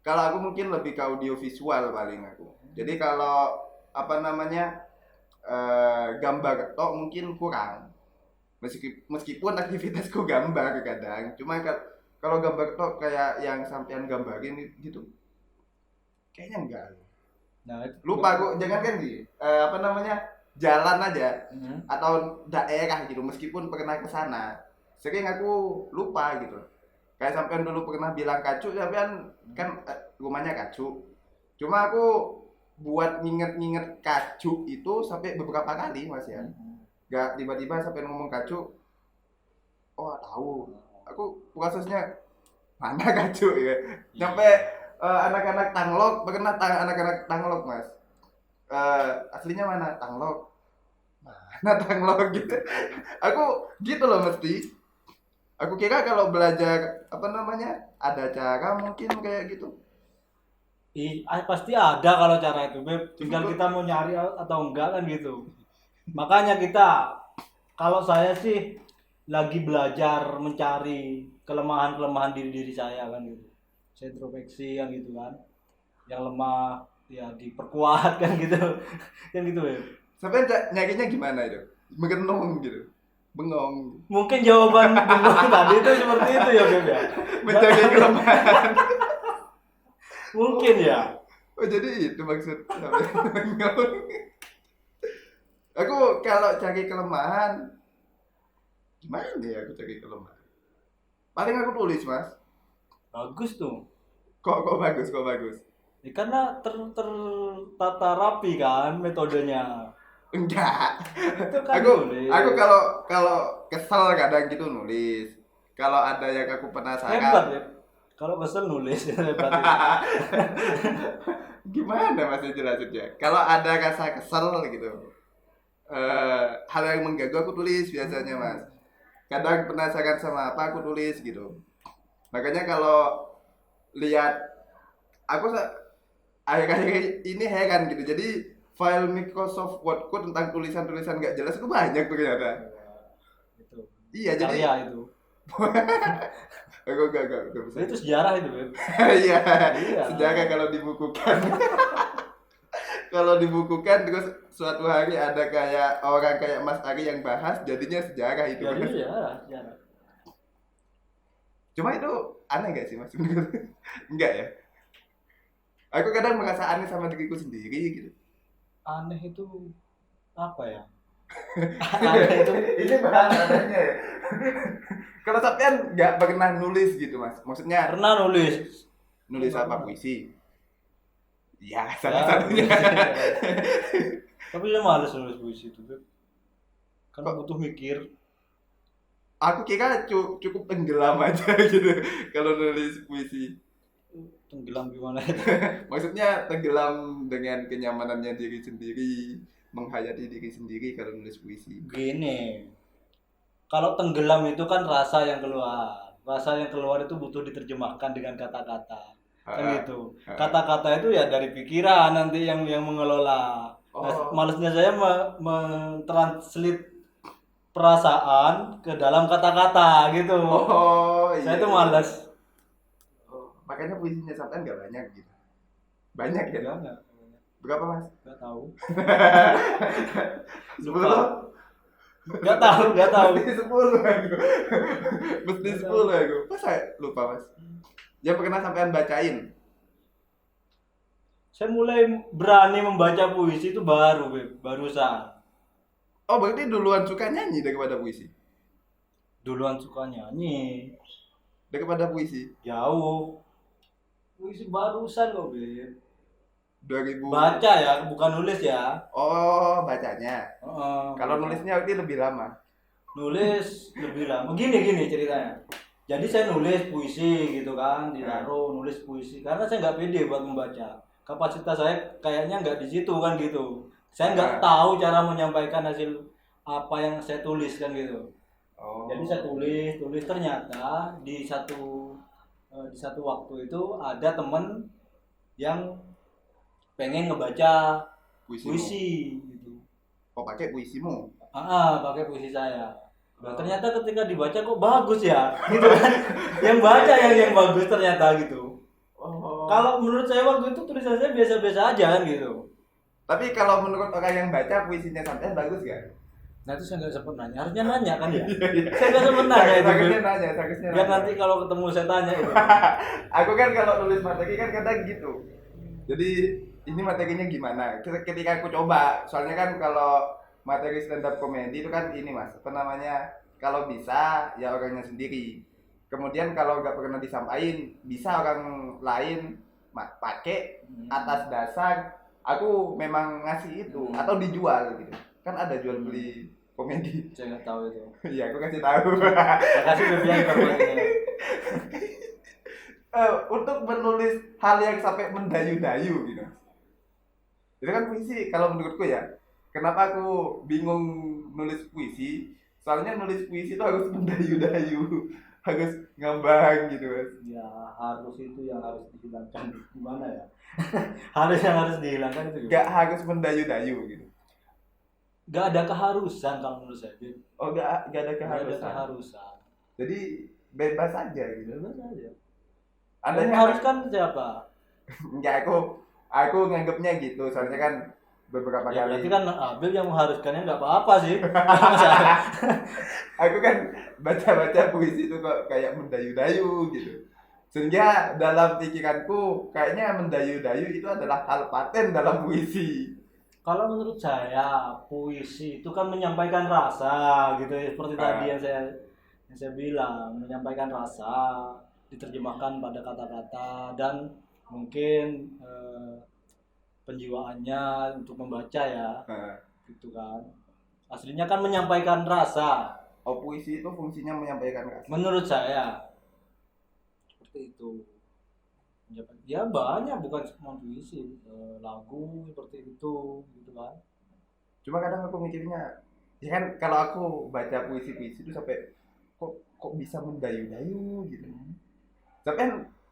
kalau aku mungkin lebih ke audio visual paling aku. Jadi kalau apa namanya gambar tok mungkin kurang. Meskipun aktivitasku gambar kadang, cuma kalau gambar tok kayak yang sampean gambarin gitu, kayaknya enggak. Nah, Lupa aku, jangan kan sih apa namanya jalan aja atau daerah gitu, meskipun pernah ke sana, sering aku lupa gitu. Kayak sampean dulu pernah bilang Kacu, sampean kan rumahnya Kacu. Cuma aku buat nginget-nginget kacu itu sampai beberapa kali Mas ya. Gak tiba-tiba sampai ngomong kacu, oh tahu. Aku prosesnya mana kacu ya. Sampai anak-anak Tanglok, pernah anak-anak Tanglok Mas. Aslinya mana? Tanglok. Mana Tanglok gitu. Aku gitu loh mesti. Aku kira kalau belajar apa namanya ada cara mungkin kayak gitu. Pasti ada kalau cara itu, Beb. Tinggal kita mau nyari atau enggak kan gitu. Makanya kita, kalau saya sih lagi belajar mencari kelemahan-kelemahan diri saya kan gitu. Saya introspeksi kan gitu kan. Yang lemah ya diperkuat kan gitu. Kan gitu, Beb. Sampai nyarinya gimana itu? Merenung gitu. Bengong. Mungkin jawaban bengong tadi itu seperti itu ya, Beb ya. Mencari kelemahan. Mungkin ya. Oh jadi itu maksud sampai bengong. Aku kalau cari kelemahan gimana ya aku cari kelemahan? Paling aku tulis Mas. Bagus tuh. Kok bagus. Ya, karena tertata rapi kan metodenya. Enggak. Itu kan nulis. Aku kalau kesel kadang gitu nulis. Kalau ada yang aku penasaran. Hebat ya. Kalau kesel nulis hebat. Ya. Gimana Mas jelasinnya? Kalau ada rasa kesel gitu. Hal yang mengganggu aku tulis biasanya Mas. Kadang penasaran sama apa aku tulis gitu. Makanya kalau lihat aku akhir-akhir ini heran gitu. Jadi file Microsoft Wordku tentang tulisan-tulisan nggak jelas itu banyak ternyata. Itu. Iya jadi. Karya itu. Aku gak bisa. Itu sejarah itu, Beb. Iya. Iya. Sejarah kalau dibukukan. Kalau dibukukan terus suatu hari ada kayak orang kayak Mas Ari yang bahas jadinya sejarah itu. Jadi Mas. sejarah. Cuma itu aneh gak sih Mas? Enggak ya? Aku kadang merasa aneh sama diriku sendiri gitu. Aneh itu apa ya? Aneh itu Ini bahasa anehnya ya. Kalau sampean nggak pernah nulis gitu Mas? Maksudnya pernah nulis. nulis apa puisi? Ya, Ya, salah-satunya. tapi saya males nulis puisi itu, Beb. Karena butuh mikir. Aku kira cukup tenggelam aja gitu kalau nulis puisi. Tenggelam gimana itu? Maksudnya tenggelam dengan kenyamanannya diri sendiri, menghayati diri sendiri kalau nulis puisi. Gini. Kalau tenggelam itu kan rasa yang keluar. Rasa yang keluar itu butuh diterjemahkan dengan kata-kata. Kan gitu. Kata-kata itu ya dari pikiran nanti yang mengelola. Nah, malesnya saya mentranslate perasaan ke dalam kata-kata gitu. Oh, iya. Saya tuh malas. Makanya puisinya sampean nggak banyak gitu. Banyak ya? Enggak. Berapa Mas? Enggak tahu. 10? Enggak tahu. Mesti 10 aku. Mesti 10 aku. Masa lupa Mas? Yang pernah sampean bacain? Saya mulai berani membaca puisi itu baru, Beb. Barusan. Oh, berarti duluan suka nyanyi daripada puisi? Duluan suka nyanyi. Daripada puisi? Jauh. Puisi barusan kok, Beb. 2000. Baca ya, bukan nulis ya. Oh, bacanya. Kalau Baca. nulisnya berarti lebih lama. Nulis lebih lama. Gini ceritanya. Jadi saya nulis puisi gitu kan, ditaruh nulis puisi karena saya nggak pede buat membaca. Kapasitas saya kayaknya nggak di situ kan gitu. Saya nggak tahu cara menyampaikan hasil apa yang saya tulis kan gitu. Oh. Jadi saya tulis ternyata di satu waktu itu ada temen yang pengen ngebaca puisi gitu. Oh, pakai puisimu. Pakai puisi saya. Nah, ternyata ketika dibaca kok bagus ya, gitu kan? Yang baca yang bagus ternyata gitu. Oh. Kalau menurut saya waktu itu tulisan saya biasa-biasa aja kan gitu. Tapi kalau menurut orang yang baca puisinya sampean bagus gak? Nah itu saya nggak sempat nanya, harusnya nanya kan ya. Saya nggak sempat nanya itu. Sagusnya nanya. Biar nanti kalau ketemu saya tanya itu. Aku kan kalau nulis materi kan kadang gitu. Jadi ini materinya gimana? Ketika aku coba, soalnya kan kalau materi stand up comedy itu kan ini Mas, apa namanya? Kalau bisa ya orangnya sendiri. Kemudian kalau nggak pernah disampaikan, bisa orang lain pakai atas dasar aku memang ngasih itu atau dijual gitu. Kan ada jual beli komedi. Saya nggak tahu itu. Iya, aku kasih tahu. Makasih Beb informasinya. Untuk menulis hal yang sampai mendayu-dayu gitu. Itu kan puisi kalau menurutku ya. Kenapa aku bingung nulis puisi? Soalnya nulis puisi itu harus mendayu-dayu, harus ngambang gitu Mas. Ya harus itu yang harus dihilangkan. Gimana ya? Harus yang harus dihilangkan itu. Gak harus mendayu-dayu gitu. Gak ada keharusan kalau menurut saya. Beb. Oh, gak ada Gak ada keharusan. keharusan. Jadi bebas aja gitu. Bebas aja. Ada Yang yang mengharuskan siapa? Enggak, aku nganggapnya gitu. Soalnya kan beberapa Ya kali berarti kan Abel yang mengharuskannya nggak apa-apa sih. Masalah. aku kan baca-baca puisi itu kok kayak mendayu-dayu gitu. Sehingga dalam pikiranku kayaknya mendayu-dayu itu adalah hal paten dalam puisi. Kalau menurut saya puisi itu kan menyampaikan rasa gitu ya, seperti tadi yang saya bilang, menyampaikan rasa, diterjemahkan pada kata-kata dan mungkin penjiwaannya untuk membaca ya, gitu kan. Aslinya kan menyampaikan rasa. Oh, puisi itu fungsinya menyampaikan rasa. Menurut saya seperti itu. Ya banyak, bukan cuma puisi, lagu seperti itu gitu kan. Cuma kadang aku mikirnya, ya kan kalau aku baca puisi-puisi itu sampai kok bisa mendayu-dayu gitu. Tapi kan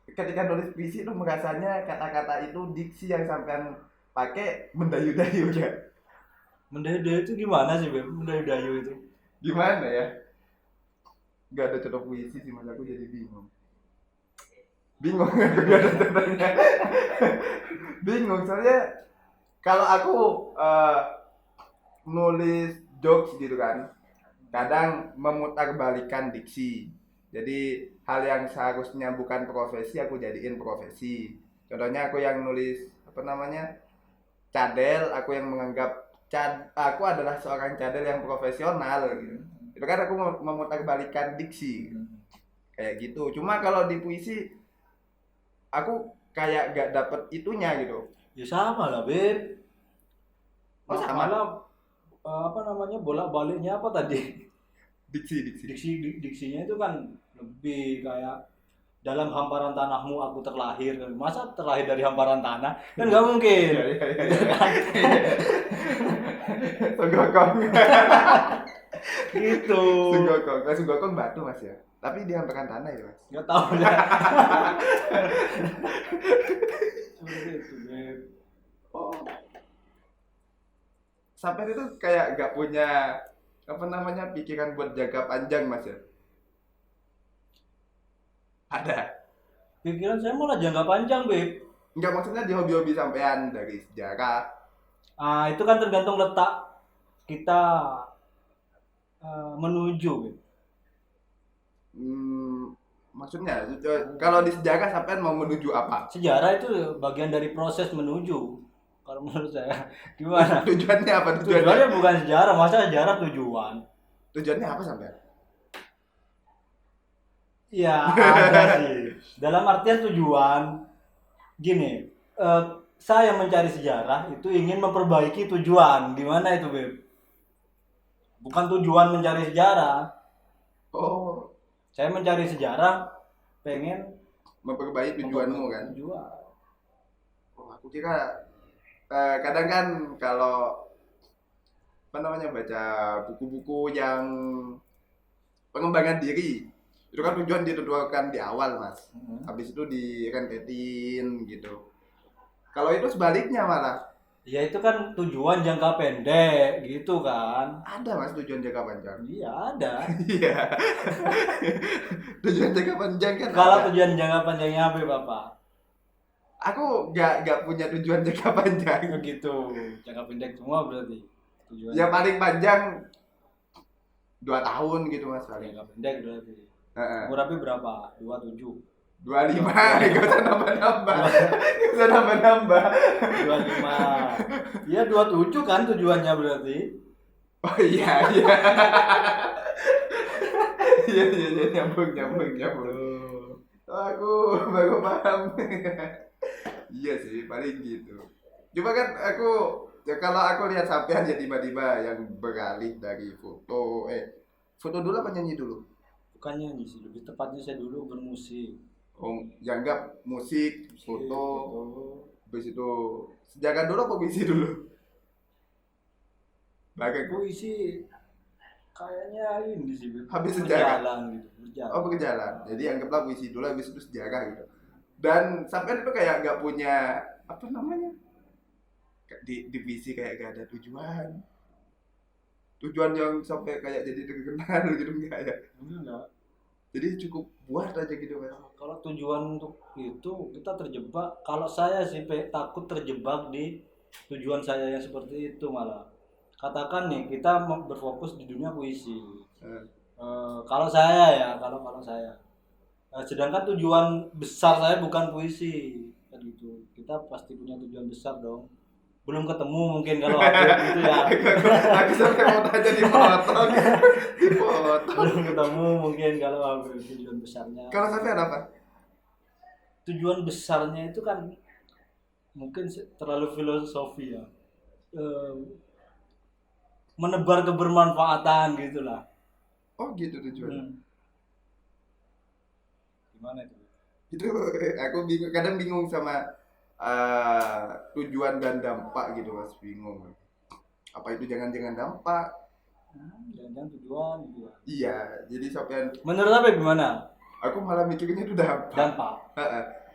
ketika nulis puisi itu merasanya kata-kata itu diksi yang sampean pakai mendayu-dayu ya. Mendayu-dayu itu gimana sih, Beb? Mendayu-dayu itu. Gimana ya? Gak ada contoh puisi sih, mas, aku jadi bingung. Bingung aku gak ada contohnya. Bingung soalnya kalau aku nulis jokes gitu kan, kadang memutarbalikan diksi. Jadi hal yang seharusnya bukan profesi aku jadiin profesi. Contohnya aku yang nulis apa namanya cadel, aku yang menganggap aku adalah seorang cadel yang profesional gitu. Itu kan aku memutarbalikan diksi kayak gitu. Cuma kalau di puisi aku kayak gak dapet itunya gitu. Ya sama lah, Beb. Oh, sama. Malah apa namanya, bolak-baliknya apa tadi? Diksi. Diksinya itu kan lebih kayak dalam hamparan tanahmu aku terlahir. Masa terlahir dari hamparan tanah? Kan nggak mungkin. Sunggokong. Gitu. Sunggokong batu mas ya. Tapi di hamparan tanah ya mas. Nggak tahu ya. Seperti itu, Beb. Oh. Sampai itu kayak gak punya apa namanya pikiran buat jangka panjang mas ya. Ada. Pikiran saya malah jangka panjang, Beb. Enggak, maksudnya di hobi-hobi sampean dari sejarah. Itu kan tergantung letak kita menuju, Beb. Maksudnya kalau di sejarah sampean mau menuju apa? Sejarah itu bagian dari proses menuju. Kalau menurut saya, gimana? Tujuannya apa? Tujuannya bukan sejarah, masa sejarah tujuan? Tujuannya apa sampean? Ya ada sih. Dalam artian tujuan, gini, saya mencari sejarah itu ingin memperbaiki tujuan. Gimana itu, Beb? Bukan tujuan mencari sejarah. Oh, Saya mencari sejarah, pengen memperbaiki tujuanmu kan? Tujuan. Oh, aku kira kadang kan kalau apa namanya baca buku-buku yang pengembangan diri itu kan tujuan ditentukan di awal mas, habis itu direntetin gitu. Kalau itu sebaliknya malah. Ya itu kan tujuan jangka pendek gitu kan. Ada mas tujuan jangka panjang. Iya ada. Iya. Tujuan jangka panjang kan. Kalau ada. tujuan jangka panjangnya apa Bapak? Aku gak punya tujuan jangka panjang. Gitu. Jangka pendek semua berarti. Tujuan. Yang paling panjang 2 tahun gitu mas paling. Jangka pendek berarti. Umur Abi berapa? 27. 25. Gak usah nambah-nambah. Gak usah nambah-nambah. 25. Iya 27 kan tujuannya berarti. Oh iya. Iya nyambung. Oh, aku baru paham. Iya sih paling gitu. Cuma kan aku ya kalau aku lihat sampean ya tiba-tiba yang beralih dari foto dulu apa nyanyi dulu? Bukan nyanyi sih, lebih tepatnya saya dulu bermusik. Oh, dianggap musik, Musik, foto, foto, habis itu sejagan dulu apa puisi dulu? Belakang. puisi kayaknya ini sih Habis sejarah. berjalan gitu, berjalan. Oh, berjalan. Jadi anggaplah puisi dulu habis itu sejarah gitu. Dan sampean itu kayak nggak punya apa namanya? Di puisi kayak gak ada tujuan. Tujuan yang sampai kayak jadi terkenal gitu enggak ya. Enggak. Jadi cukup buat aja gitu mas. Kalau tujuan untuk itu kita terjebak. Kalau saya sih takut terjebak di tujuan saya yang seperti itu malah. Katakan nih kita berfokus di dunia puisi. Eh, Kalau saya ya, kalau saya. Sedangkan tujuan besar saya bukan puisi, kan gitu. Kita pasti punya tujuan besar dong. Belum ketemu mungkin kalau update gitu ya. aku sampai mau tanya dipotong, dipotong. Belum ketemu mungkin kalau update tujuan besarnya. Kalau sampai ada apa? Tujuan besarnya itu kan mungkin terlalu filosofi ya. Eh, Menebar kebermanfaatan gitulah. Oh gitu tujuan. Gimana itu? Itu aku bingung, kadang bingung sama tujuan dan dampak gitu mas, bingung. Apa itu jangan-jangan dampak? Jangan-jangan tujuan gitu ya. Iya, jadi sampai Menurut apa gimana? aku malah mikirnya itu dampak. Dampak.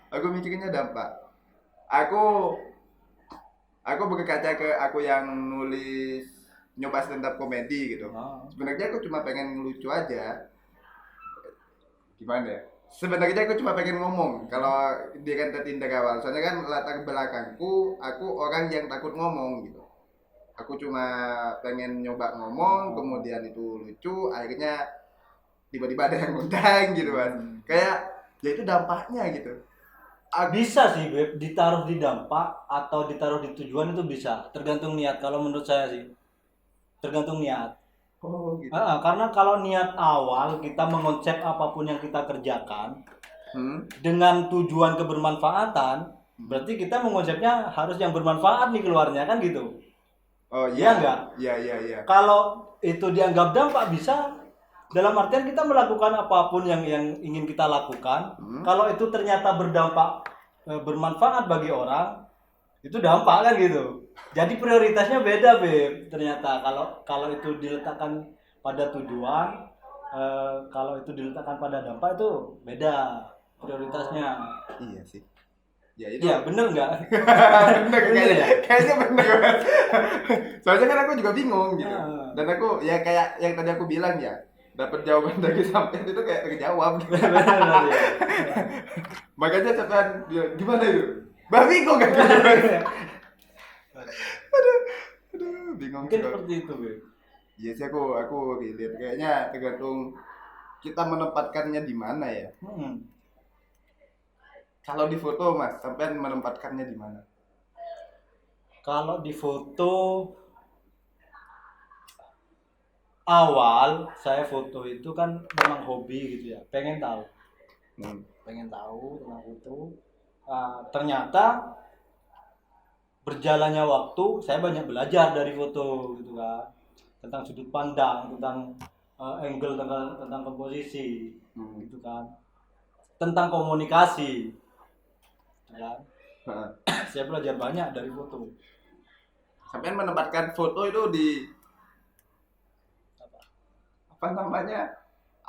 Aku mikirnya dampak. Aku aku berkaca ke aku yang nulis nyoba stand up komedi gitu. Sebenarnya aku cuma pengen ngelucu aja. Gimana ya? Sebenarnya aku cuma pengen ngomong kalau di Renta Tindak awal. Soalnya kan latar belakangku, aku orang yang takut ngomong gitu. Aku cuma pengen nyoba ngomong, kemudian itu lucu, akhirnya tiba-tiba ada yang ngundang gitu kan. Kayak ya itu dampaknya gitu. Bisa sih Beb, ditaruh di dampak atau ditaruh di tujuan itu bisa. Tergantung niat kalau menurut saya sih. Tergantung niat. Oh gitu. Karena kalau niat awal kita mengonsep apapun yang kita kerjakan Hmm? dengan tujuan kebermanfaatan, berarti kita mengonsepnya harus yang bermanfaat nih keluarnya kan gitu. Oh Iya iya. enggak? Iya. Kalau itu dianggap dampak bisa dalam artian kita melakukan apapun yang ingin kita lakukan, kalau itu ternyata berdampak bermanfaat bagi orang, itu dampak kan gitu. Jadi prioritasnya beda Beb. Ternyata kalau itu diletakkan pada tujuan, kalau itu diletakkan pada dampak itu beda prioritasnya. Iya sih. Ya itu. Iya bener nggak? Bener kayaknya, ya? kayaknya bener Mas. Soalnya kan aku juga bingung gitu. Ah. Dan aku ya kayak yang tadi aku bilang ya, dapat jawaban dari sampean itu kayak terjawab gitu. Bener ya. Makanya sampean gimana itu? Babi kok gak jawab? Aduh, bingung Mungkin juga. seperti itu Beb. Iya sih aku lihat kayaknya tergantung kita menempatkannya di mana ya. Kalau di foto Mas, sampean menempatkannya di mana? Kalau di foto awal saya foto itu kan memang hobi gitu ya, pengen tahu tentang foto. Ternyata berjalannya waktu saya banyak belajar dari foto gitu kan, tentang sudut pandang, tentang angle, tentang komposisi gitu kan, tentang komunikasi gitu kan. Saya belajar banyak dari foto. Sampean menempatkan foto itu di apa namanya?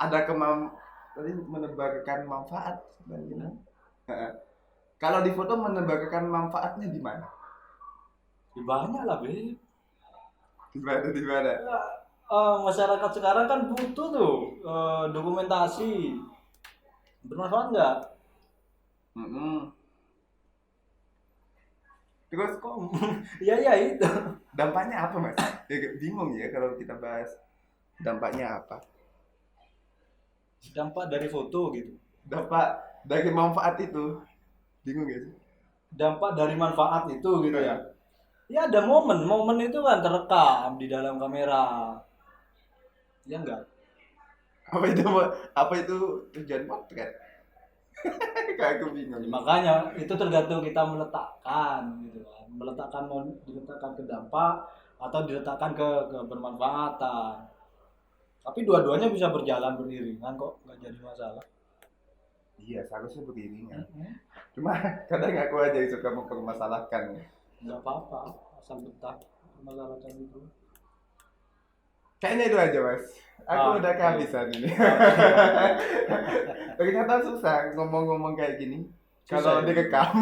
Ada tadi menebarkan manfaat sebenarnya. Kalau di foto menebarkan manfaatnya di mana? Ya, banyak lah Beb. Di mana? Masyarakat sekarang kan butuh tuh dokumentasi. Bermanfaat nggak? Terus Kok ya itu. dampaknya apa Mas? Ya, bingung ya kalau kita bahas dampaknya apa. Dampak dari foto gitu. Dampak dari manfaat itu bingung gak sih? Dampak dari manfaat itu gitu ya. Ya ada momen itu kan terekam di dalam kamera. Ya enggak? Apa itu tujuan potret? Kayak aku bingung. Makanya itu tergantung kita meletakkan gitu kan. Mau diletakkan ke dampak atau diletakkan ke bermanfaatan. Tapi dua-duanya bisa berjalan beriringan kok, nggak jadi masalah. Iya, seharusnya beriringan. Cuma kadang aku aja yang suka mempermasalahkan. Nggak apa-apa, asal betah masalahkan itu. Kayaknya itu aja, Mas. Aku udah Oke. kehabisan ini. Ternyata susah ngomong-ngomong kayak gini. Susah Kalau ya? direkam.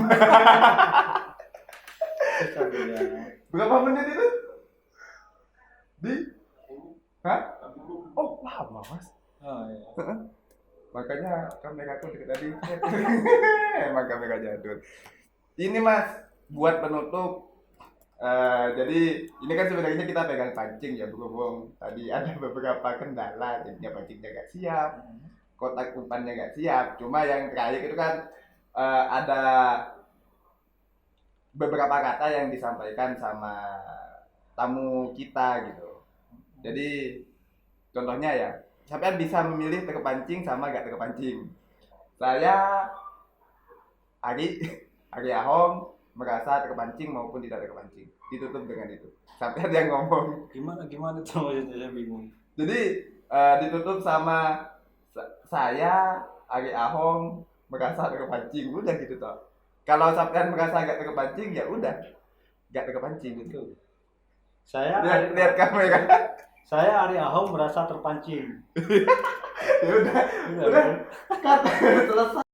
Susah ya. Berapa menit itu? Di? Hah? Oh, lama, Mas. Oh, iya. Makanya kameraku deket tadi. Emang kamera jadul. Ini Mas, buat penutup. Jadi ini kan sebenarnya kita pegang pancing ya, berhubung tadi ada beberapa kendala, jadinya pancingnya nggak siap, kotak umpannya nggak siap. Cuma yang terakhir itu kan ada beberapa kata yang disampaikan sama tamu kita gitu. Jadi contohnya ya, sampai bisa memilih terkepancing sama gak terkepancing. Saya Ari Ahong merasa terkepancing maupun tidak terkepancing. Ditutup dengan itu. Sampai ada yang ngomong. Gimana tuh maksudnya, saya bingung. Jadi ditutup sama saya Ari Ahong merasa terkepancing. Udah gitu toh. Kalau sampean merasa gak terkepancing ya udah gak terkepancing gitu. Saya Lihat kamera. Saya Ari Ahong merasa terpancing. Ya udah Udah. kata selesai.